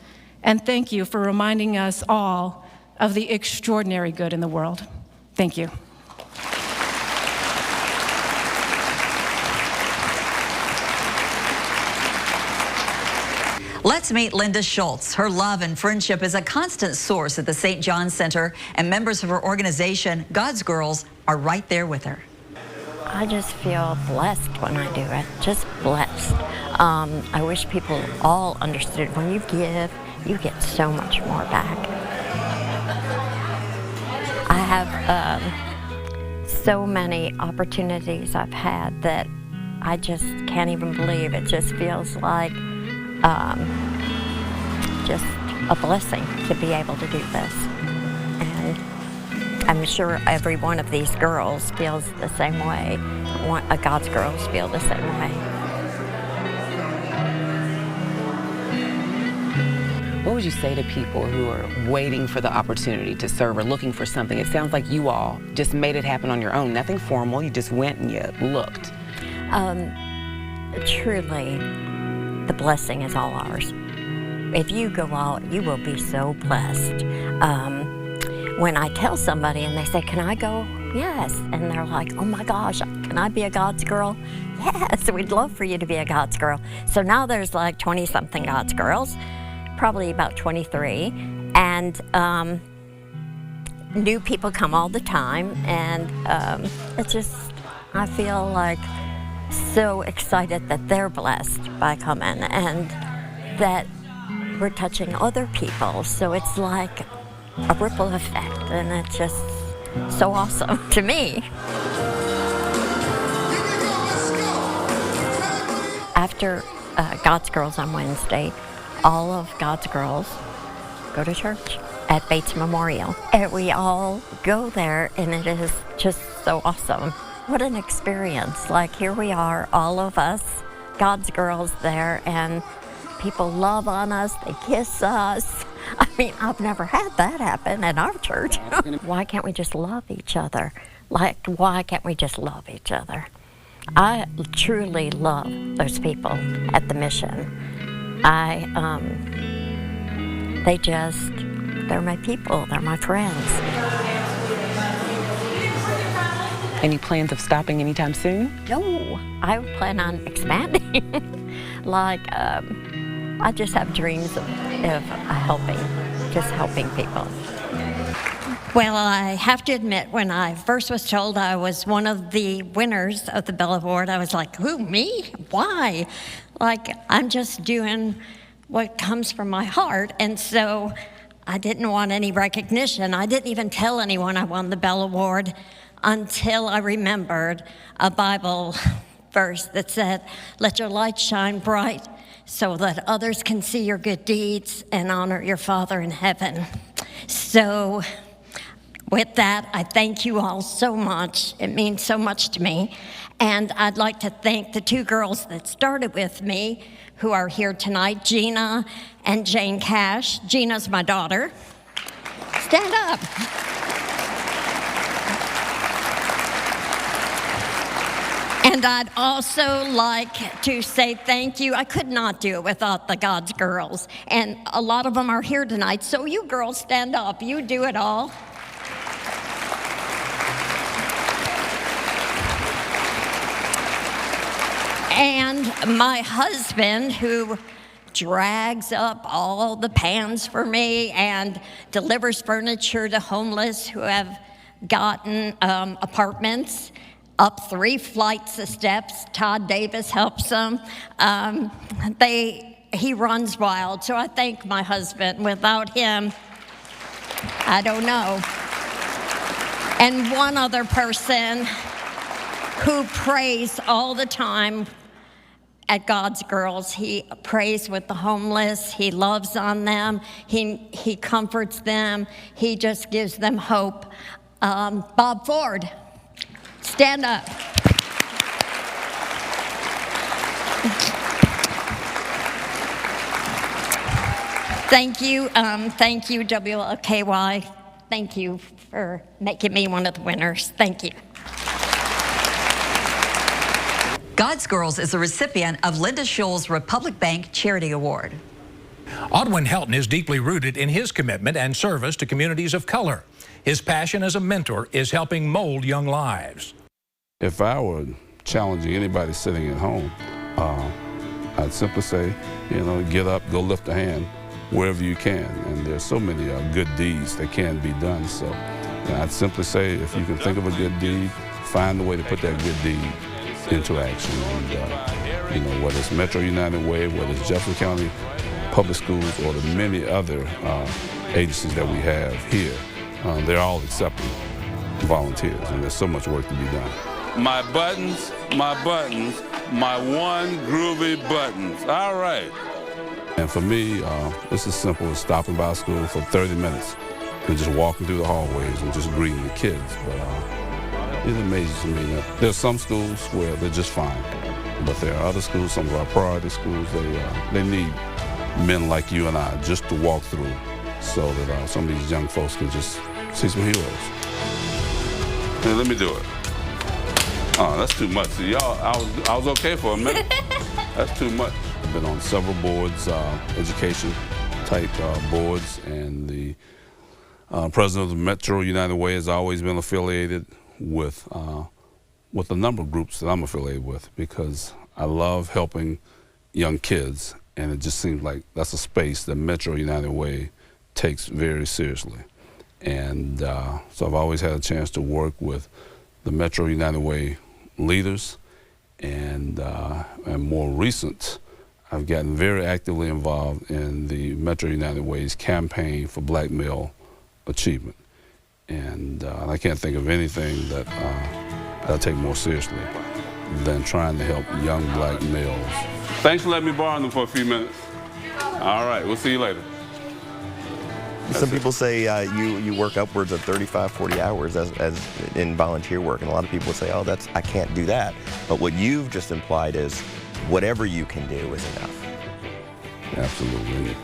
and thank you for reminding us all of the extraordinary good in the world. Thank you. Let's meet Linda Schultz. Her love and friendship is a constant source at the St. John Center, and members of her organization, God's Girls, are right there with her. I just feel blessed when I do it, just blessed. I wish people all understood when you give, you get so much more back. I have so many opportunities I've had that I just can't even believe. It just feels like just a blessing to be able to do this. And I'm sure every one of these girls feels the same way. God's girls feel the same way. What would you say to people who are waiting for the opportunity to serve or looking for something? It sounds like you all just made it happen on your own. Nothing formal. You just went and you looked. Truly, the blessing is all ours. If you go out, you will be so blessed. When I tell somebody and they say, "Can I go?" Yes. And they're like, "Oh my gosh, can I be a God's girl?" Yes, we'd love for you to be a God's girl. So now there's like 20-something God's girls, probably about 23. And new people come all the time. And it's just, I feel like so excited that they're blessed by coming and that we're touching other people. So it's like a ripple effect, and it's just so awesome to me. After God's Girls on Wednesday, all of God's girls go to church at Bates Memorial. And we all go there, and it is just so awesome. What an experience. Like, here we are, all of us, God's girls there, and people love on us, they kiss us. I mean, I've never had that happen in our church. Why can't we just love each other? Like, why can't we just love each other? I truly love those people at the mission. They're my people, they're my friends. Any plans of stopping anytime soon? No, I plan on expanding. I just have dreams of helping people. Well, I have to admit, when I first was told I was one of the winners of the Bell Award, I was like, who, me? Why? Like, I'm just doing what comes from my heart, and so I didn't want any recognition. I didn't even tell anyone I won the Bell Award until I remembered a Bible verse that said, "Let your light shine bright so that others can see your good deeds and honor your Father in heaven." So with that, I thank you all so much. It means so much to me. And I'd like to thank the two girls that started with me who are here tonight, Gina and Jane Cash. Gina's my daughter. Stand up. And I'd also like to say thank you. I could not do it without the God's girls. And a lot of them are here tonight. So you girls stand up. You do it all. And my husband, who drags up all the pans for me and delivers furniture to homeless who have gotten apartments up 3 flights of steps. Todd Davis helps them. He runs wild, so I thank my husband. Without him, I don't know. And one other person who prays all the time at God's Girls. He prays with the homeless. He loves on them. He comforts them. He just gives them hope. Bob Ford, stand up. Thank you, WLKY. Thank you for making me one of the winners. Thank you. God's Girls is a recipient of Linda Scholl's Republic Bank Charity Award. Audwin Helton is deeply rooted in his commitment and service to communities of color. His passion as a mentor is helping mold young lives. If I were challenging anybody sitting at home, I'd simply say, get up, go lift a hand wherever you can. And there's so many good deeds that can be done. So I'd simply say, if you can think of a good deed, find a way to put that good deed into action. And whether it's Metro United Way, whether it's Jefferson County Public Schools, or the many other agencies that we have here, they're all accepting volunteers, and there's so much work to be done. My buttons, my one groovy buttons. All right. And for me, it's as simple as stopping by school for 30 minutes and just walking through the hallways and just greeting the kids. But it amazes me that there's some schools where they're just fine, but there are other schools, some of our priority schools, they need men like you and I just to walk through so that some of these young folks can just see some heroes. Hey, let me do it. Oh, that's too much. See, y'all, I was okay for a minute. That's too much. I've been on several boards, education type boards, and the president of the Metro United Way has always been affiliated with a number of groups that I'm affiliated with, because I love helping young kids, and it just seems like that's a space that Metro United Way takes very seriously. And so I've always had a chance to work with the Metro United Way leaders, and more recent, I've gotten very actively involved in the Metro United Way's campaign for black male achievement. And I can't think of anything that I take more seriously than trying to help young black males. Thanks for letting me borrow them for a few minutes. All right, we'll see you later. Some people say you work upwards of 35, 40 hours as in volunteer work, and a lot of people say, oh, I can't do that. But what you've just implied is whatever you can do is enough. Absolutely.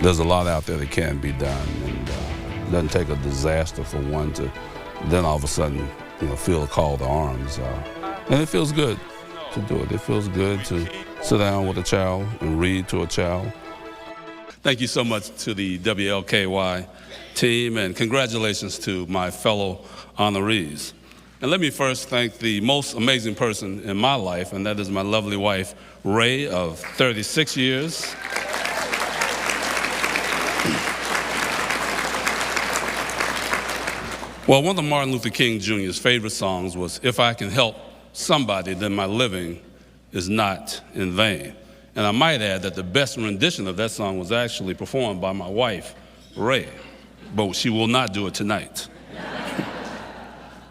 There's a lot out there that can be done, and it doesn't take a disaster for one to then all of a sudden feel a call to arms. And it feels good to do it. It feels good to sit down with a child and read to a child. Thank you so much to the WLKY team, and congratulations to my fellow honorees. And let me first thank the most amazing person in my life, and that is my lovely wife, Ray, of 36 years. Well, one of Martin Luther King Jr.'s favorite songs was, "If I Can Help Somebody, Then My Living Is Not in Vain." And I might add that the best rendition of that song was actually performed by my wife, Ray, but she will not do it tonight.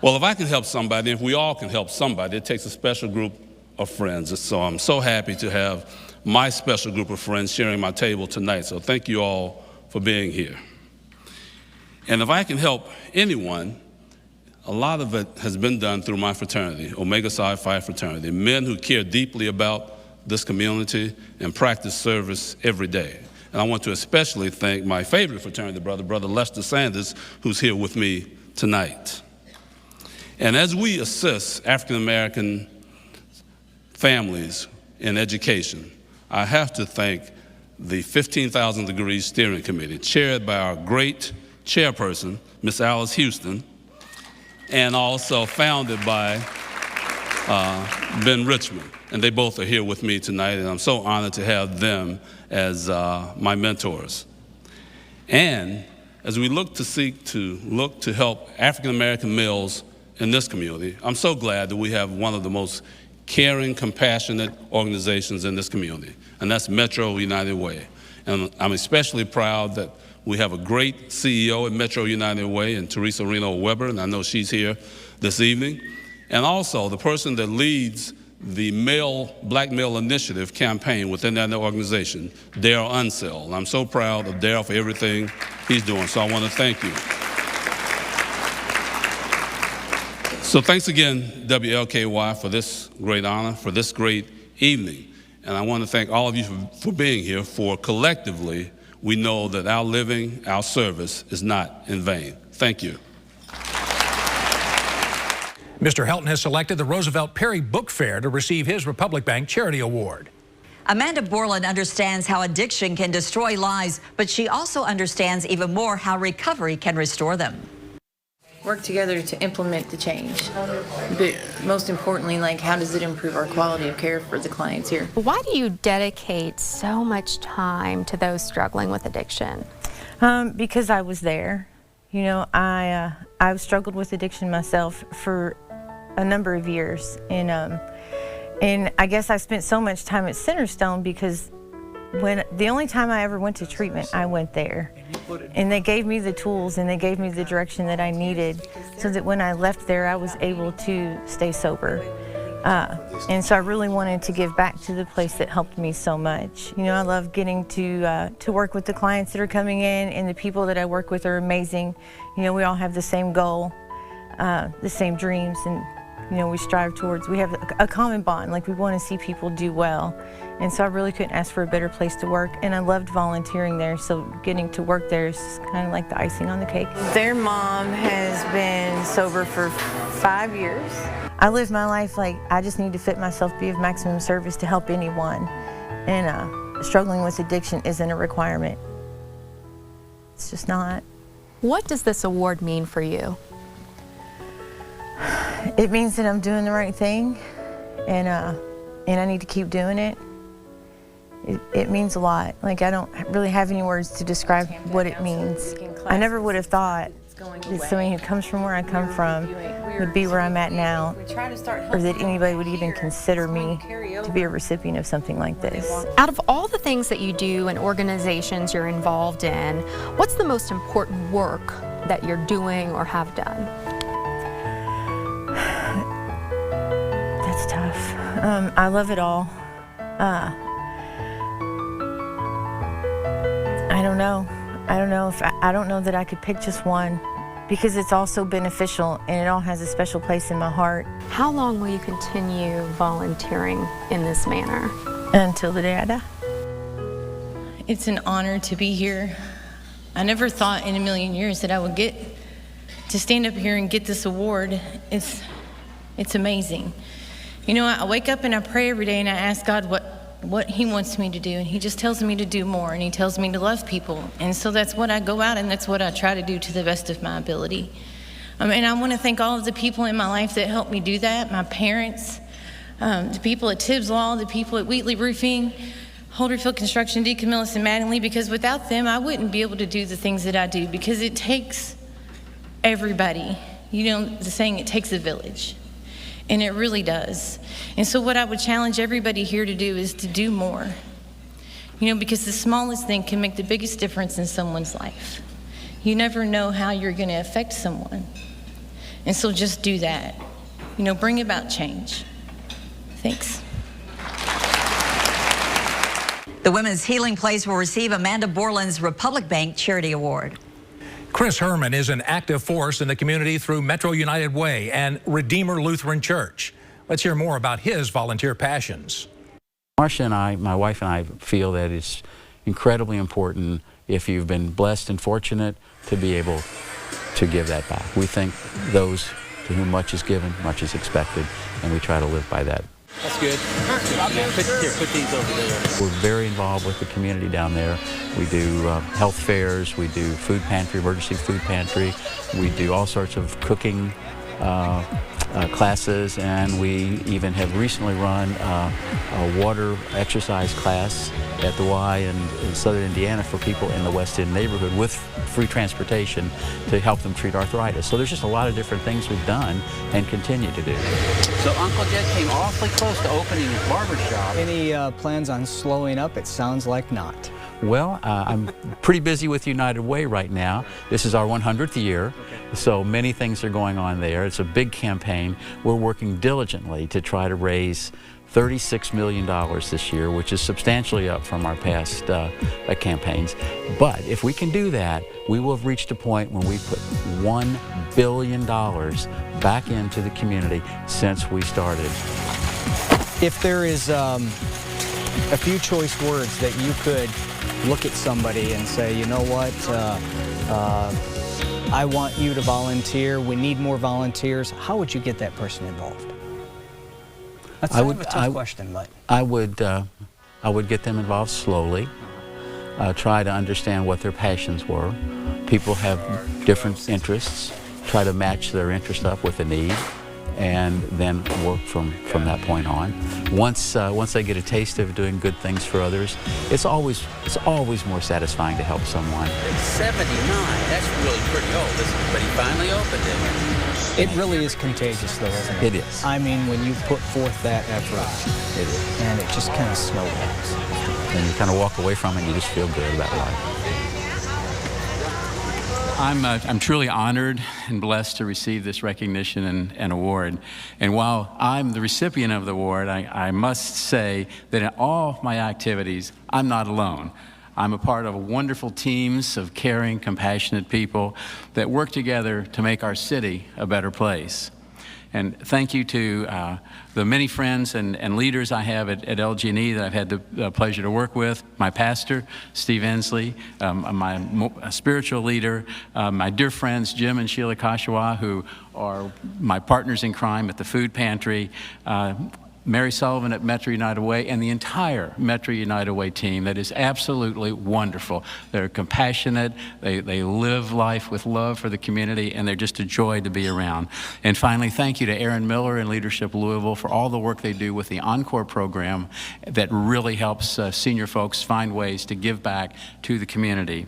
Well, if I can help somebody, if we all can help somebody, it takes a special group of friends. So I'm so happy to have my special group of friends sharing my table tonight. So thank you all for being here. And if I can help anyone, a lot of it has been done through my fraternity, Omega Psi Phi fraternity, men who care deeply about this community and practice service every day. And I want to especially thank my favorite fraternity brother, Brother Lester Sanders, who's here with me tonight. And as we assist African American families in education, I have to thank the 15,000 Degrees Steering Committee, chaired by our great chairperson, Miss Alice Houston, and also founded by Ben Richmond. And they both are here with me tonight, and I'm so honored to have them as my mentors. And as we look to help African American males in this community, I'm so glad that we have one of the most caring, compassionate organizations in this community, and that's Metro United Way. And I'm especially proud that we have a great CEO at Metro United Way, and Teresa Reno Weber, and I know she's here this evening. And also the person that leads the Black Male Initiative campaign within that organization, Darrell Unseld. And I'm so proud of Darrell for everything he's doing, so I want to thank you. So thanks again, WLKY, for this great honor, for this great evening. And I want to thank all of you for being here, for collectively, we know that our living, our service is not in vain. Thank you. Mr. Helton has selected the Roosevelt Perry Book Fair to receive his Republic Bank Charity Award. Amanda Borland understands how addiction can destroy lives, but she also understands even more how recovery can restore them. Work together to implement the change. But most importantly, how does it improve our quality of care for the clients here? Why do you dedicate so much time to those struggling with addiction? Because I was there. I've struggled with addiction myself for a number of years, and I guess I spent so much time at Centerstone because the only time I ever went to treatment, I went there, and they gave me the tools and they gave me the direction that I needed, so that when I left there, I was able to stay sober. And so I really wanted to give back to the place that helped me so much. You know, I love getting to work with the clients that are coming in, and the people that I work with are amazing. You know, we all have the same goal, the same dreams, and you know, we strive towards, we have a common bond, like we want to see people do well. And so I really couldn't ask for a better place to work, and I loved volunteering there, so getting to work there is kind of like the icing on the cake. Their mom has been sober for 5 years. I live my life like I just need to fit myself, be of maximum service to help anyone. And struggling with addiction isn't a requirement. It's just not. What does this award mean for you? It means that I'm doing the right thing, and I need to keep doing it. It means a lot. Like, I don't really have any words to describe what it means. I never would have thought that somebody who comes from where I come from would be where I'm at now, or that anybody would even consider me to be a recipient of something like this. Out of all the things that you do and organizations you're involved in, what's the most important work that you're doing or have done? That's tough. I love it all. I don't know. I don't know that I could pick just one, because it's all so beneficial and it all has a special place in my heart. How long will you continue volunteering in this manner? Until the day I die. It's an honor to be here. I never thought in a million years that I would get to stand up here and get this award. It's amazing. You know, I wake up and I pray every day and I ask God what he wants me to do, and he just tells me to do more, and he tells me to love people. And so that's what I go out and that's what I try to do to the best of my ability. And I want to thank all of the people in my life that helped me do that, my parents, the people at Tibbs Law, the people at Wheatley Roofing, Holderfield Construction, D. Camillus and Mattingly, because without them I wouldn't be able to do the things that I do, because it takes everybody. You know the saying, it takes a village. And it really does. And so what I would challenge everybody here to do is to do more. You know, because the smallest thing can make the biggest difference in someone's life. You never know how you're going to affect someone. And so just do that. You know, bring about change. Thanks. The Women's Healing Place will receive Amanda Borland's Republic Bank Charity Award. Chris Herman is an active force in the community through Metro United Way and Redeemer Lutheran Church. Let's hear more about his volunteer passions. Marcia and I, my wife and I, feel that it's incredibly important, if you've been blessed and fortunate, to be able to give that back. We think those to whom much is given, much is expected, and we try to live by that. That's good. Put these over there. We're very involved with the community down there. We do health fairs, we do food pantry, emergency food pantry, we do all sorts of cooking classes, and we even have recently run a water exercise class at the Y in southern Indiana for people in the West End neighborhood with free transportation to help them treat arthritis. So there's just a lot of different things we've done and continue to do. So Uncle Jed came awfully close to opening his barber shop. Any plans on slowing up? It sounds like not. Well, I'm pretty busy with United Way right now. This is our 100th year, so many things are going on there. It's a big campaign. We're working diligently to try to raise $36 million this year, which is substantially up from our past campaigns. But if we can do that, we will have reached a point when we put $1 billion back into the community since we started. If there is a few choice words that you could look at somebody and say, you know what, I want you to volunteer, we need more volunteers, how would you get that person involved? That's a tough question, but I would get them involved slowly, try to understand what their passions were. People have different interests, try to match their interest up with a need, and then work from that point on. Once they get a taste of doing good things for others, it's always more satisfying to help someone. It's 79. That's really pretty old, isn't it? But he finally opened it. it really is contagious, though, isn't it? It is. I mean, when you put forth that effort, it is, and it just kind of snowballs. And you kind of walk away from it, and you just feel good about life. I'm truly honored and blessed to receive this recognition and award. And while I'm the recipient of the award, I must say that in all my activities, I'm not alone. I'm a part of wonderful teams of caring, compassionate people that work together to make our city a better place. And thank you to the many friends and leaders I have at LG&E that I've had the pleasure to work with. My pastor, Steve Ensley, my spiritual leader, my dear friends, Jim and Sheila Kashawa, who are my partners in crime at the food pantry, Mary Sullivan at Metro United Way, and the entire Metro United Way team that is absolutely wonderful. They're compassionate, they live life with love for the community, and they're just a joy to be around. And finally, thank you to Aaron Miller and Leadership Louisville for all the work they do with the Encore program that really helps senior folks find ways to give back to the community.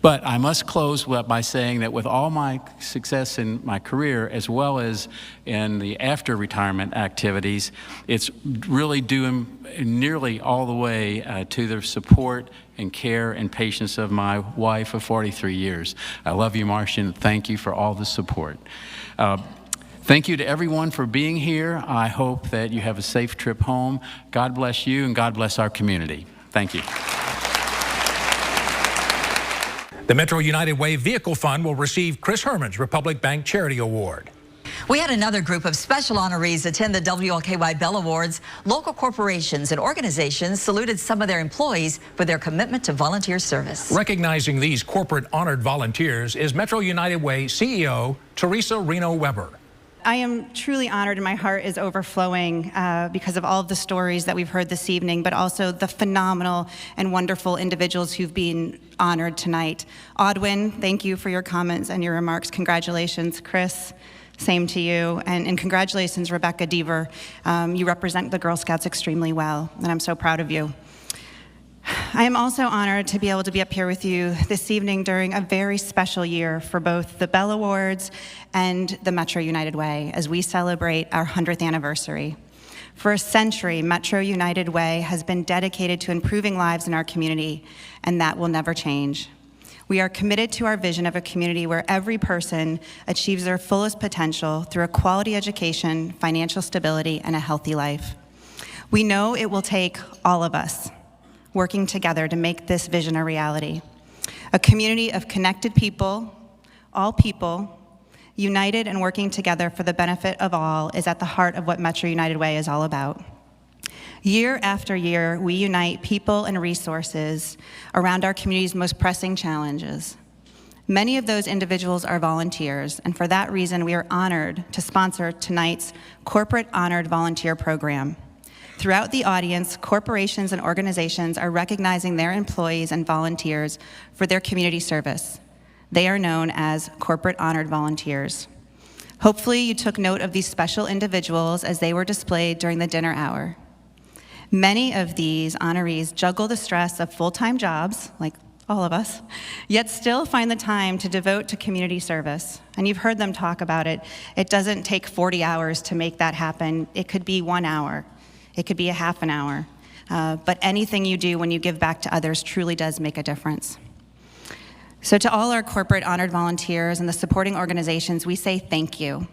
But I must close by saying that with all my success in my career, as well as in the after-retirement activities, it's really due nearly all the way to the support and care and patience of my wife of 43 years. I love you, Marcia, and thank you for all the support. Thank you to everyone for being here. I hope that you have a safe trip home. God bless you, and God bless our community. Thank you. The Metro United Way Vehicle Fund will receive Chris Herman's Republic Bank Charity Award. We had another group of special honorees attend the WLKY Bell Awards. Local corporations and organizations saluted some of their employees for their commitment to volunteer service. Recognizing these corporate honored volunteers is Metro United Way CEO Teresa Reno Weber. I am truly honored and my heart is overflowing because of all of the stories that we've heard this evening, but also the phenomenal and wonderful individuals who've been honored tonight. Audwin, thank you for your comments and your remarks. Congratulations. Chris, same to you. And congratulations, Rebecca Deaver. You represent the Girl Scouts extremely well, and I'm so proud of you. I am also honored to be able to be up here with you this evening during a very special year for both the Bell Awards and the Metro United Way as we celebrate our 100th anniversary. For a century, Metro United Way has been dedicated to improving lives in our community, and that will never change. We are committed to our vision of a community where every person achieves their fullest potential through a quality education, financial stability, and a healthy life. We know it will take all of us working together to make this vision a reality. A community of connected people, all people, united and working together for the benefit of all is at the heart of what Metro United Way is all about. Year after year, we unite people and resources around our community's most pressing challenges. Many of those individuals are volunteers, and for that reason, we are honored to sponsor tonight's Corporate Honored Volunteer Program. Throughout the audience, corporations and organizations are recognizing their employees and volunteers for their community service. They are known as Corporate Honored Volunteers. Hopefully, you took note of these special individuals as they were displayed during the dinner hour. Many of these honorees juggle the stress of full-time jobs, like all of us, yet still find the time to devote to community service. And you've heard them talk about it. It doesn't take 40 hours to make that happen. It could be 1 hour. It could be a half an hour. But anything you do when you give back to others truly does make a difference. So to all our corporate honored volunteers and the supporting organizations, we say thank you.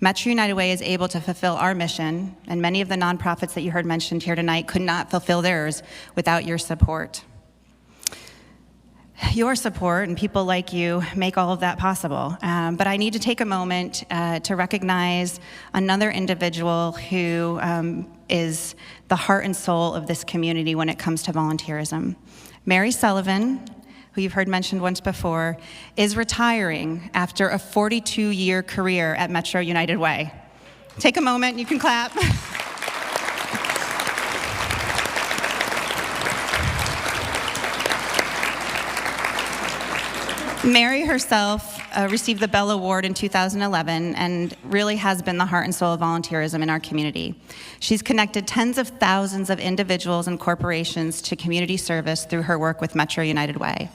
Metro United Way is able to fulfill our mission, and many of the nonprofits that you heard mentioned here tonight could not fulfill theirs without your support. Your support and people like you make all of that possible. But I need to take a moment to recognize another individual who is the heart and soul of this community when it comes to volunteerism. Mary Sullivan, who you've heard mentioned once before, is retiring after a 42-year career at Metro United Way. Take a moment, you can clap. Mary herself received the Bell Award in 2011 and really has been the heart and soul of volunteerism in our community. She's connected tens of thousands of individuals and corporations to community service through her work with Metro United Way.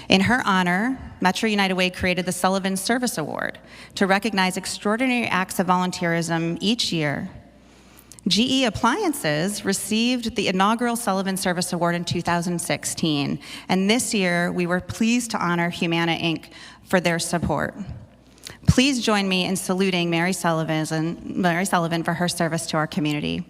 In her honor, Metro United Way created the Sullivan Service Award to recognize extraordinary acts of volunteerism each year. GE Appliances received the inaugural Sullivan Service Award in 2016, and this year we were pleased to honor Humana Inc. for their support. Please join me in saluting Mary Sullivan for her service to our community.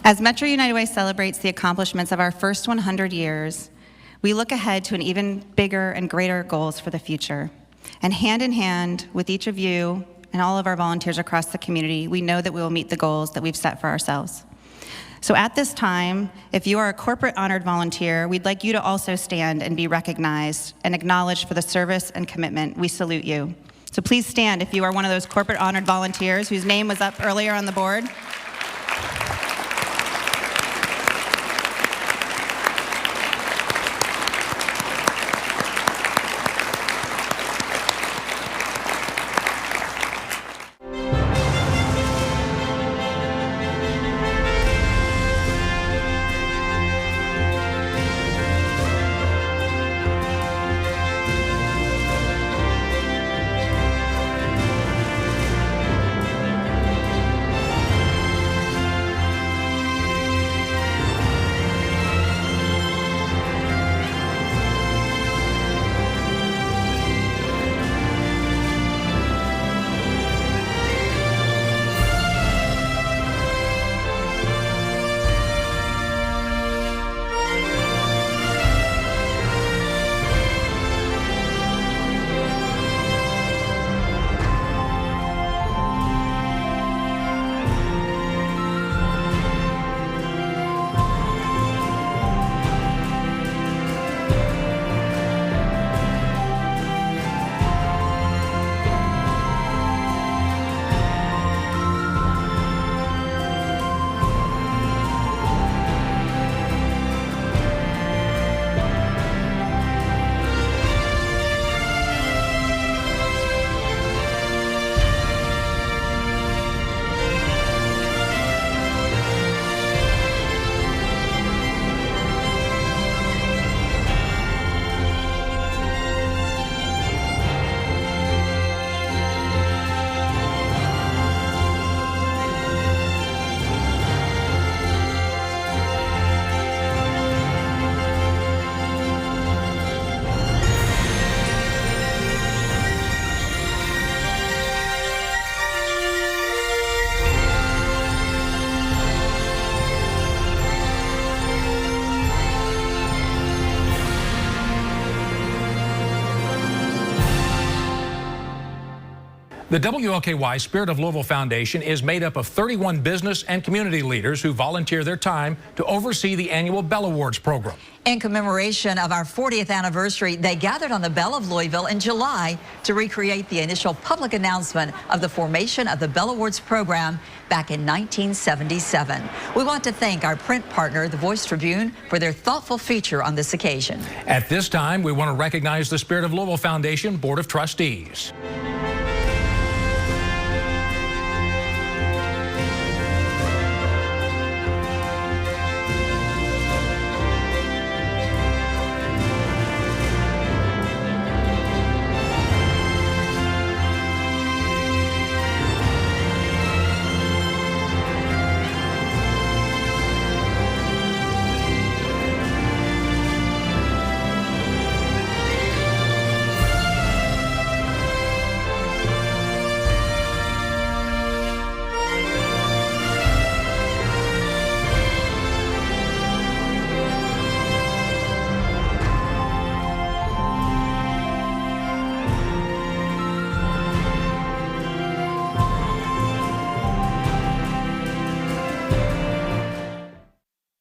As Metro United Way celebrates the accomplishments of our first 100 years, we look ahead to an even bigger and greater goals for the future. And hand in hand with each of you and all of our volunteers across the community, we know that we will meet the goals that we've set for ourselves. So at this time, if you are a corporate honored volunteer, we'd like you to also stand and be recognized and acknowledged for the service and commitment. We salute you. So please stand if you are one of those corporate honored volunteers whose name was up earlier on the board. The WLKY Spirit of Louisville Foundation is made up of 31 business and community leaders who volunteer their time to oversee the annual Bell Awards program. In commemoration of our 40th anniversary, they gathered on the Bell of Louisville in July to recreate the initial public announcement of the formation of the Bell Awards program back in 1977. We want to thank our print partner, the Voice Tribune, for their thoughtful feature on this occasion. At this time, we want to recognize the Spirit of Louisville Foundation Board of Trustees.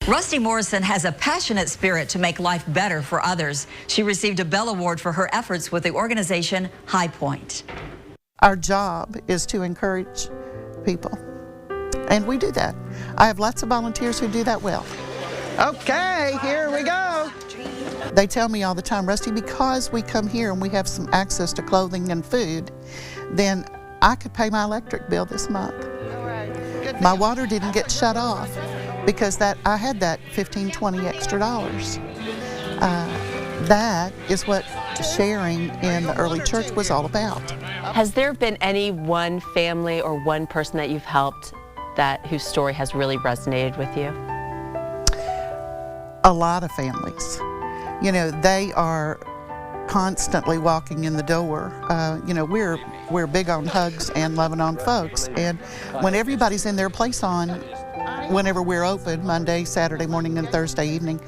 Rusty Morrison has a passionate spirit to make life better for others. She received a Bell Award for her efforts with the organization High Point. Our job is to encourage people, and we do that. I have lots of volunteers who do that well. Okay, here we go. They tell me all the time, Rusty, because we come here and we have some access to clothing and food, then I could pay my electric bill this month. My water didn't get shut off because I had that $15, $20 extra dollars. That is what sharing in the early church was all about. Has there been any one family or one person that you've helped whose story has really resonated with you? A lot of families. You know, they are constantly walking in the door. You know, we're big on hugs and loving on folks. And when everybody's in their place on, whenever we're open, Monday, Saturday morning, and Thursday evening,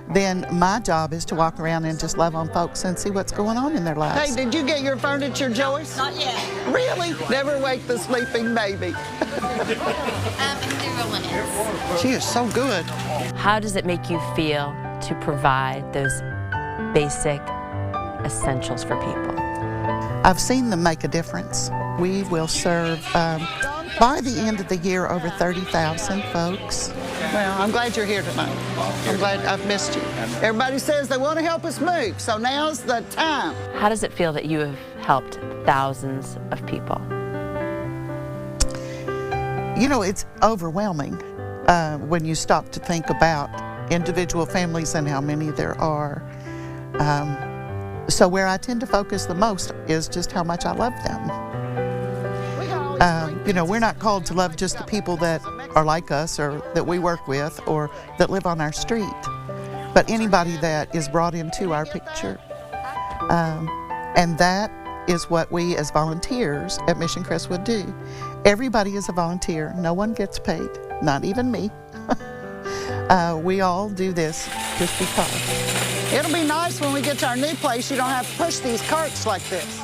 then my job is to walk around and just love on folks and see what's going on in their lives. Hey, did you get your furniture, Joyce? Not yet. Really? Never wake the sleeping baby. She is so good. How does it make you feel to provide those basic essentials for people? I've seen them make a difference. We will serve, by the end of the year, over 30,000 folks. Well, I'm glad you're here tonight. I'm glad I've missed you. Everybody says they want to help us move, so now's the time. How does it feel that you have helped thousands of people? You know, it's overwhelming when you stop to think about individual families and how many there are. So where I tend to focus the most is just how much I love them. You know, we're not called to love just the people that are like us or that we work with or that live on our street, but anybody that is brought into our picture. And that is what we as volunteers at Mission Crestwood do. Everybody is a volunteer. No one gets paid, not even me. We all do this just because. It'll be nice when we get to our new place, you don't have to push these carts like this.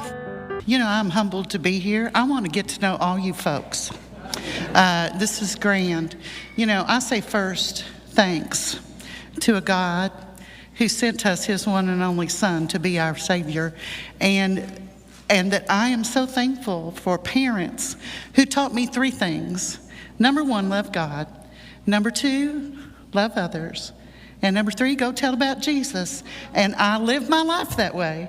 You know, I'm humbled to be here. I want to get to know all you folks. This is grand. You know, I say first, thanks to a God who sent us his one and only Son to be our Savior, and that I am so thankful for parents who taught me three things. Number one, love God. Number two, love others. And number three, go tell about Jesus. And I live my life that way.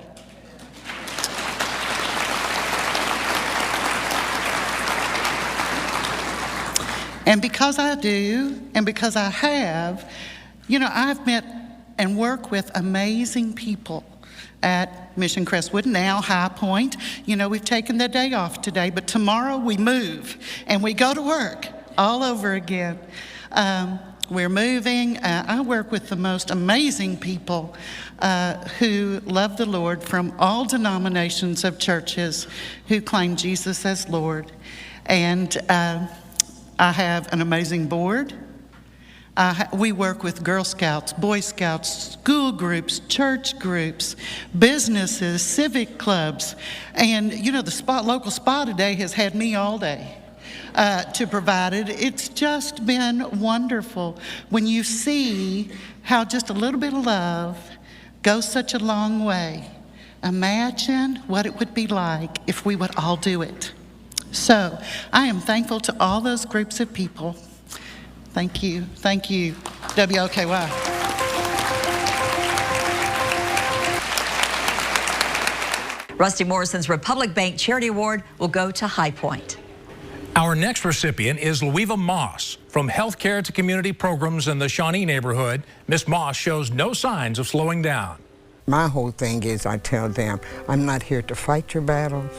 And because I do, and because I have, you know, I've met and worked with amazing people at Mission Crestwood, now High Point. You know, we've taken the day off today, but tomorrow we move and we go to work all over again. We're moving. I work with the most amazing people who love the Lord from all denominations of churches who claim Jesus as Lord. And I have an amazing board. We work with Girl Scouts, Boy Scouts, school groups, church groups, businesses, civic clubs. And, you know, the local spa today has had me all day to provide it. It's just been wonderful when you see how just a little bit of love goes such a long way. Imagine what it would be like if we would all do it. So I am thankful to all those groups of people. Thank you. Thank you, WLKY. Rusty Morrison's Republic Bank Charity Award will go to High Point. Our next recipient is Louisa Moss. From healthcare to community programs in the Shawnee neighborhood, Miss Moss shows no signs of slowing down. My whole thing is I tell them, I'm not here to fight your battles,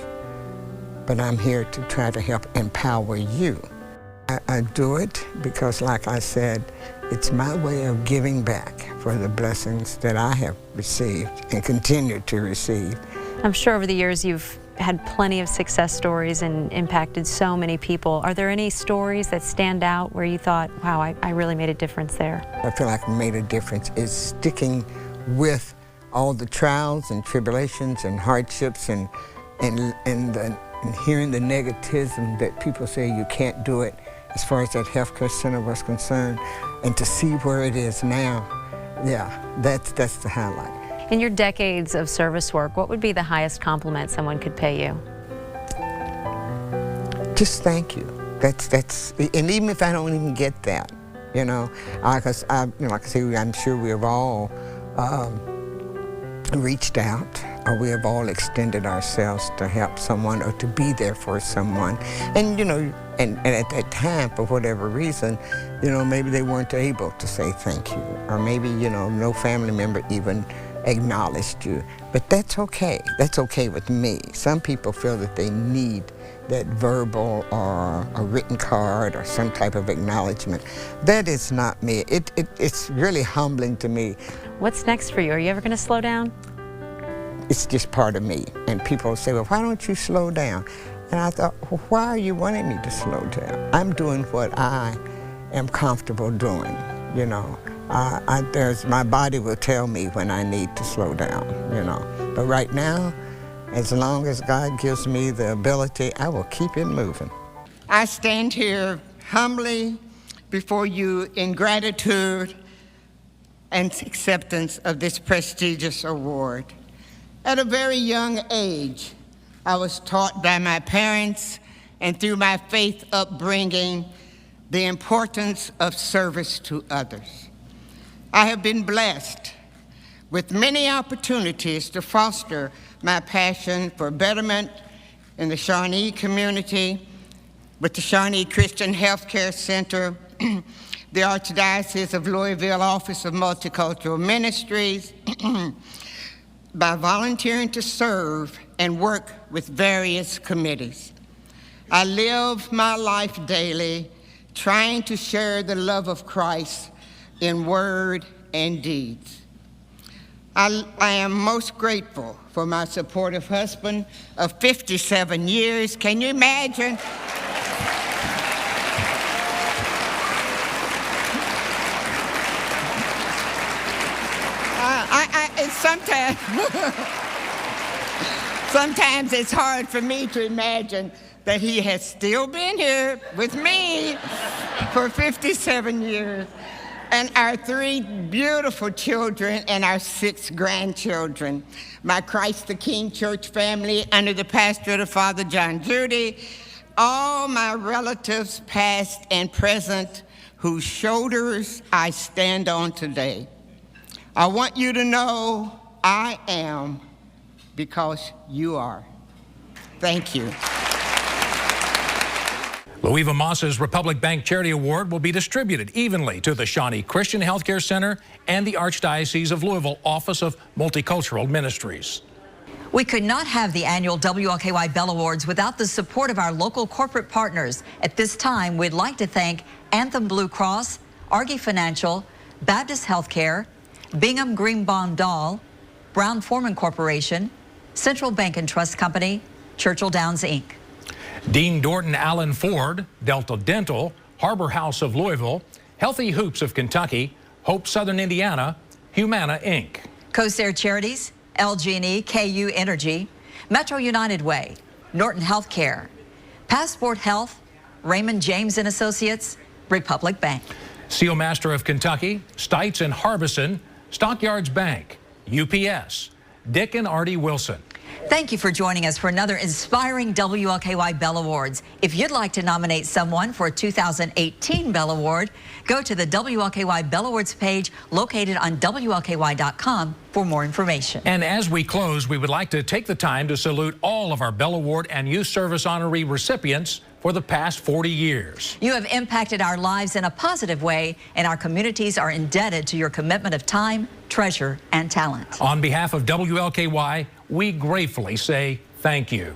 but I'm here to try to help empower you. I do it because, like I said, it's my way of giving back for the blessings that I have received and continue to receive. I'm sure over the years you've had plenty of success stories and impacted so many people. Are there any stories that stand out where you thought, wow, I really made a difference there? I feel like I made a difference is sticking with all the trials and tribulations and hardships and hearing the negativism that people say you can't do it as far as that healthcare center was concerned, and to see where it is now, yeah, that's the highlight. In your decades of service work, what would be the highest compliment someone could pay you? Just thank you. That's, and even if I don't even get that, you know, like I say, I'm sure we've all reached out, or we have all extended ourselves to help someone or to be there for someone. And, you know, and at that time, for whatever reason, you know, maybe they weren't able to say thank you, or maybe, you know, no family member even acknowledged you. But that's okay. That's okay with me. Some people feel that they need that verbal or a written card or some type of acknowledgement. That is not me. It's really humbling to me. What's next for you? Are you ever going to slow down? It's just part of me. And people say, well, why don't you slow down? And I thought, well, why are you wanting me to slow down? I'm doing what I am comfortable doing, you know. My body will tell me when I need to slow down, you know. But right now, as long as God gives me the ability, I will keep it moving. I stand here humbly before you in gratitude and acceptance of this prestigious award. At a very young age, I was taught by my parents and through my faith upbringing the importance of service to others. I have been blessed with many opportunities to foster my passion for betterment in the Shawnee community, with the Shawnee Christian Healthcare Center, the Archdiocese of Louisville Office of Multicultural Ministries, by volunteering to serve and work with various committees. I live my life daily trying to share the love of Christ in word and deeds. I am most grateful for my supportive husband of 57 years. Can you imagine? Sometimes it's hard for me to imagine that he has still been here with me for 57 years. And our 3 beautiful children and our 6 grandchildren. My Christ the King Church family under the pastorate of Father John Judy. All my relatives past and present whose shoulders I stand on today. I want you to know I am because you are. Thank you. Louisa Moss's Republic Bank Charity Award will be distributed evenly to the Shawnee Christian Healthcare Center and the Archdiocese of Louisville Office of Multicultural Ministries. We could not have the annual WLKY Bell Awards without the support of our local corporate partners. At this time, we'd like to thank Anthem Blue Cross, Argy Financial, Baptist Healthcare, Bingham Greenbaum Dahl, Brown Forman Corporation, Central Bank and Trust Company, Churchill Downs, Inc. Dean Dorton Allen Ford, Delta Dental, Harbor House of Louisville, Healthy Hoops of Kentucky, Hope Southern Indiana, Humana, Inc. CoSair Charities, LG&E, KU Energy, Metro United Way, Norton Healthcare, Passport Health, Raymond James and Associates, Republic Bank. Sealmaster of Kentucky, Stites and Harbison, Stockyards Bank, UPS, Dick and Artie Wilson. Thank you for joining us for another inspiring WLKY Bell Awards. If you'd like to nominate someone for a 2018 Bell Award, go to the WLKY Bell Awards page located on WLKY.com for more information. And as we close, we would like to take the time to salute all of our Bell Award and Youth Service Honoree recipients for the past 40 years. You have impacted our lives in a positive way, and our communities are indebted to your commitment of time, treasure, and talent. On behalf of WLKY, we gratefully say thank you.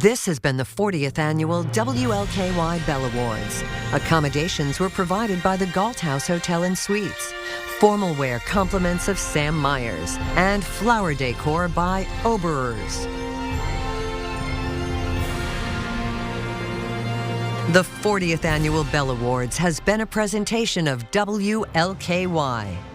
This has been the 40th annual WLKY Bell Awards. Accommodations were provided by the Galt House Hotel and Suites. Formal wear compliments of Sam Myers, and flower decor by Oberers. The 40th annual Bell Awards has been a presentation of WLKY.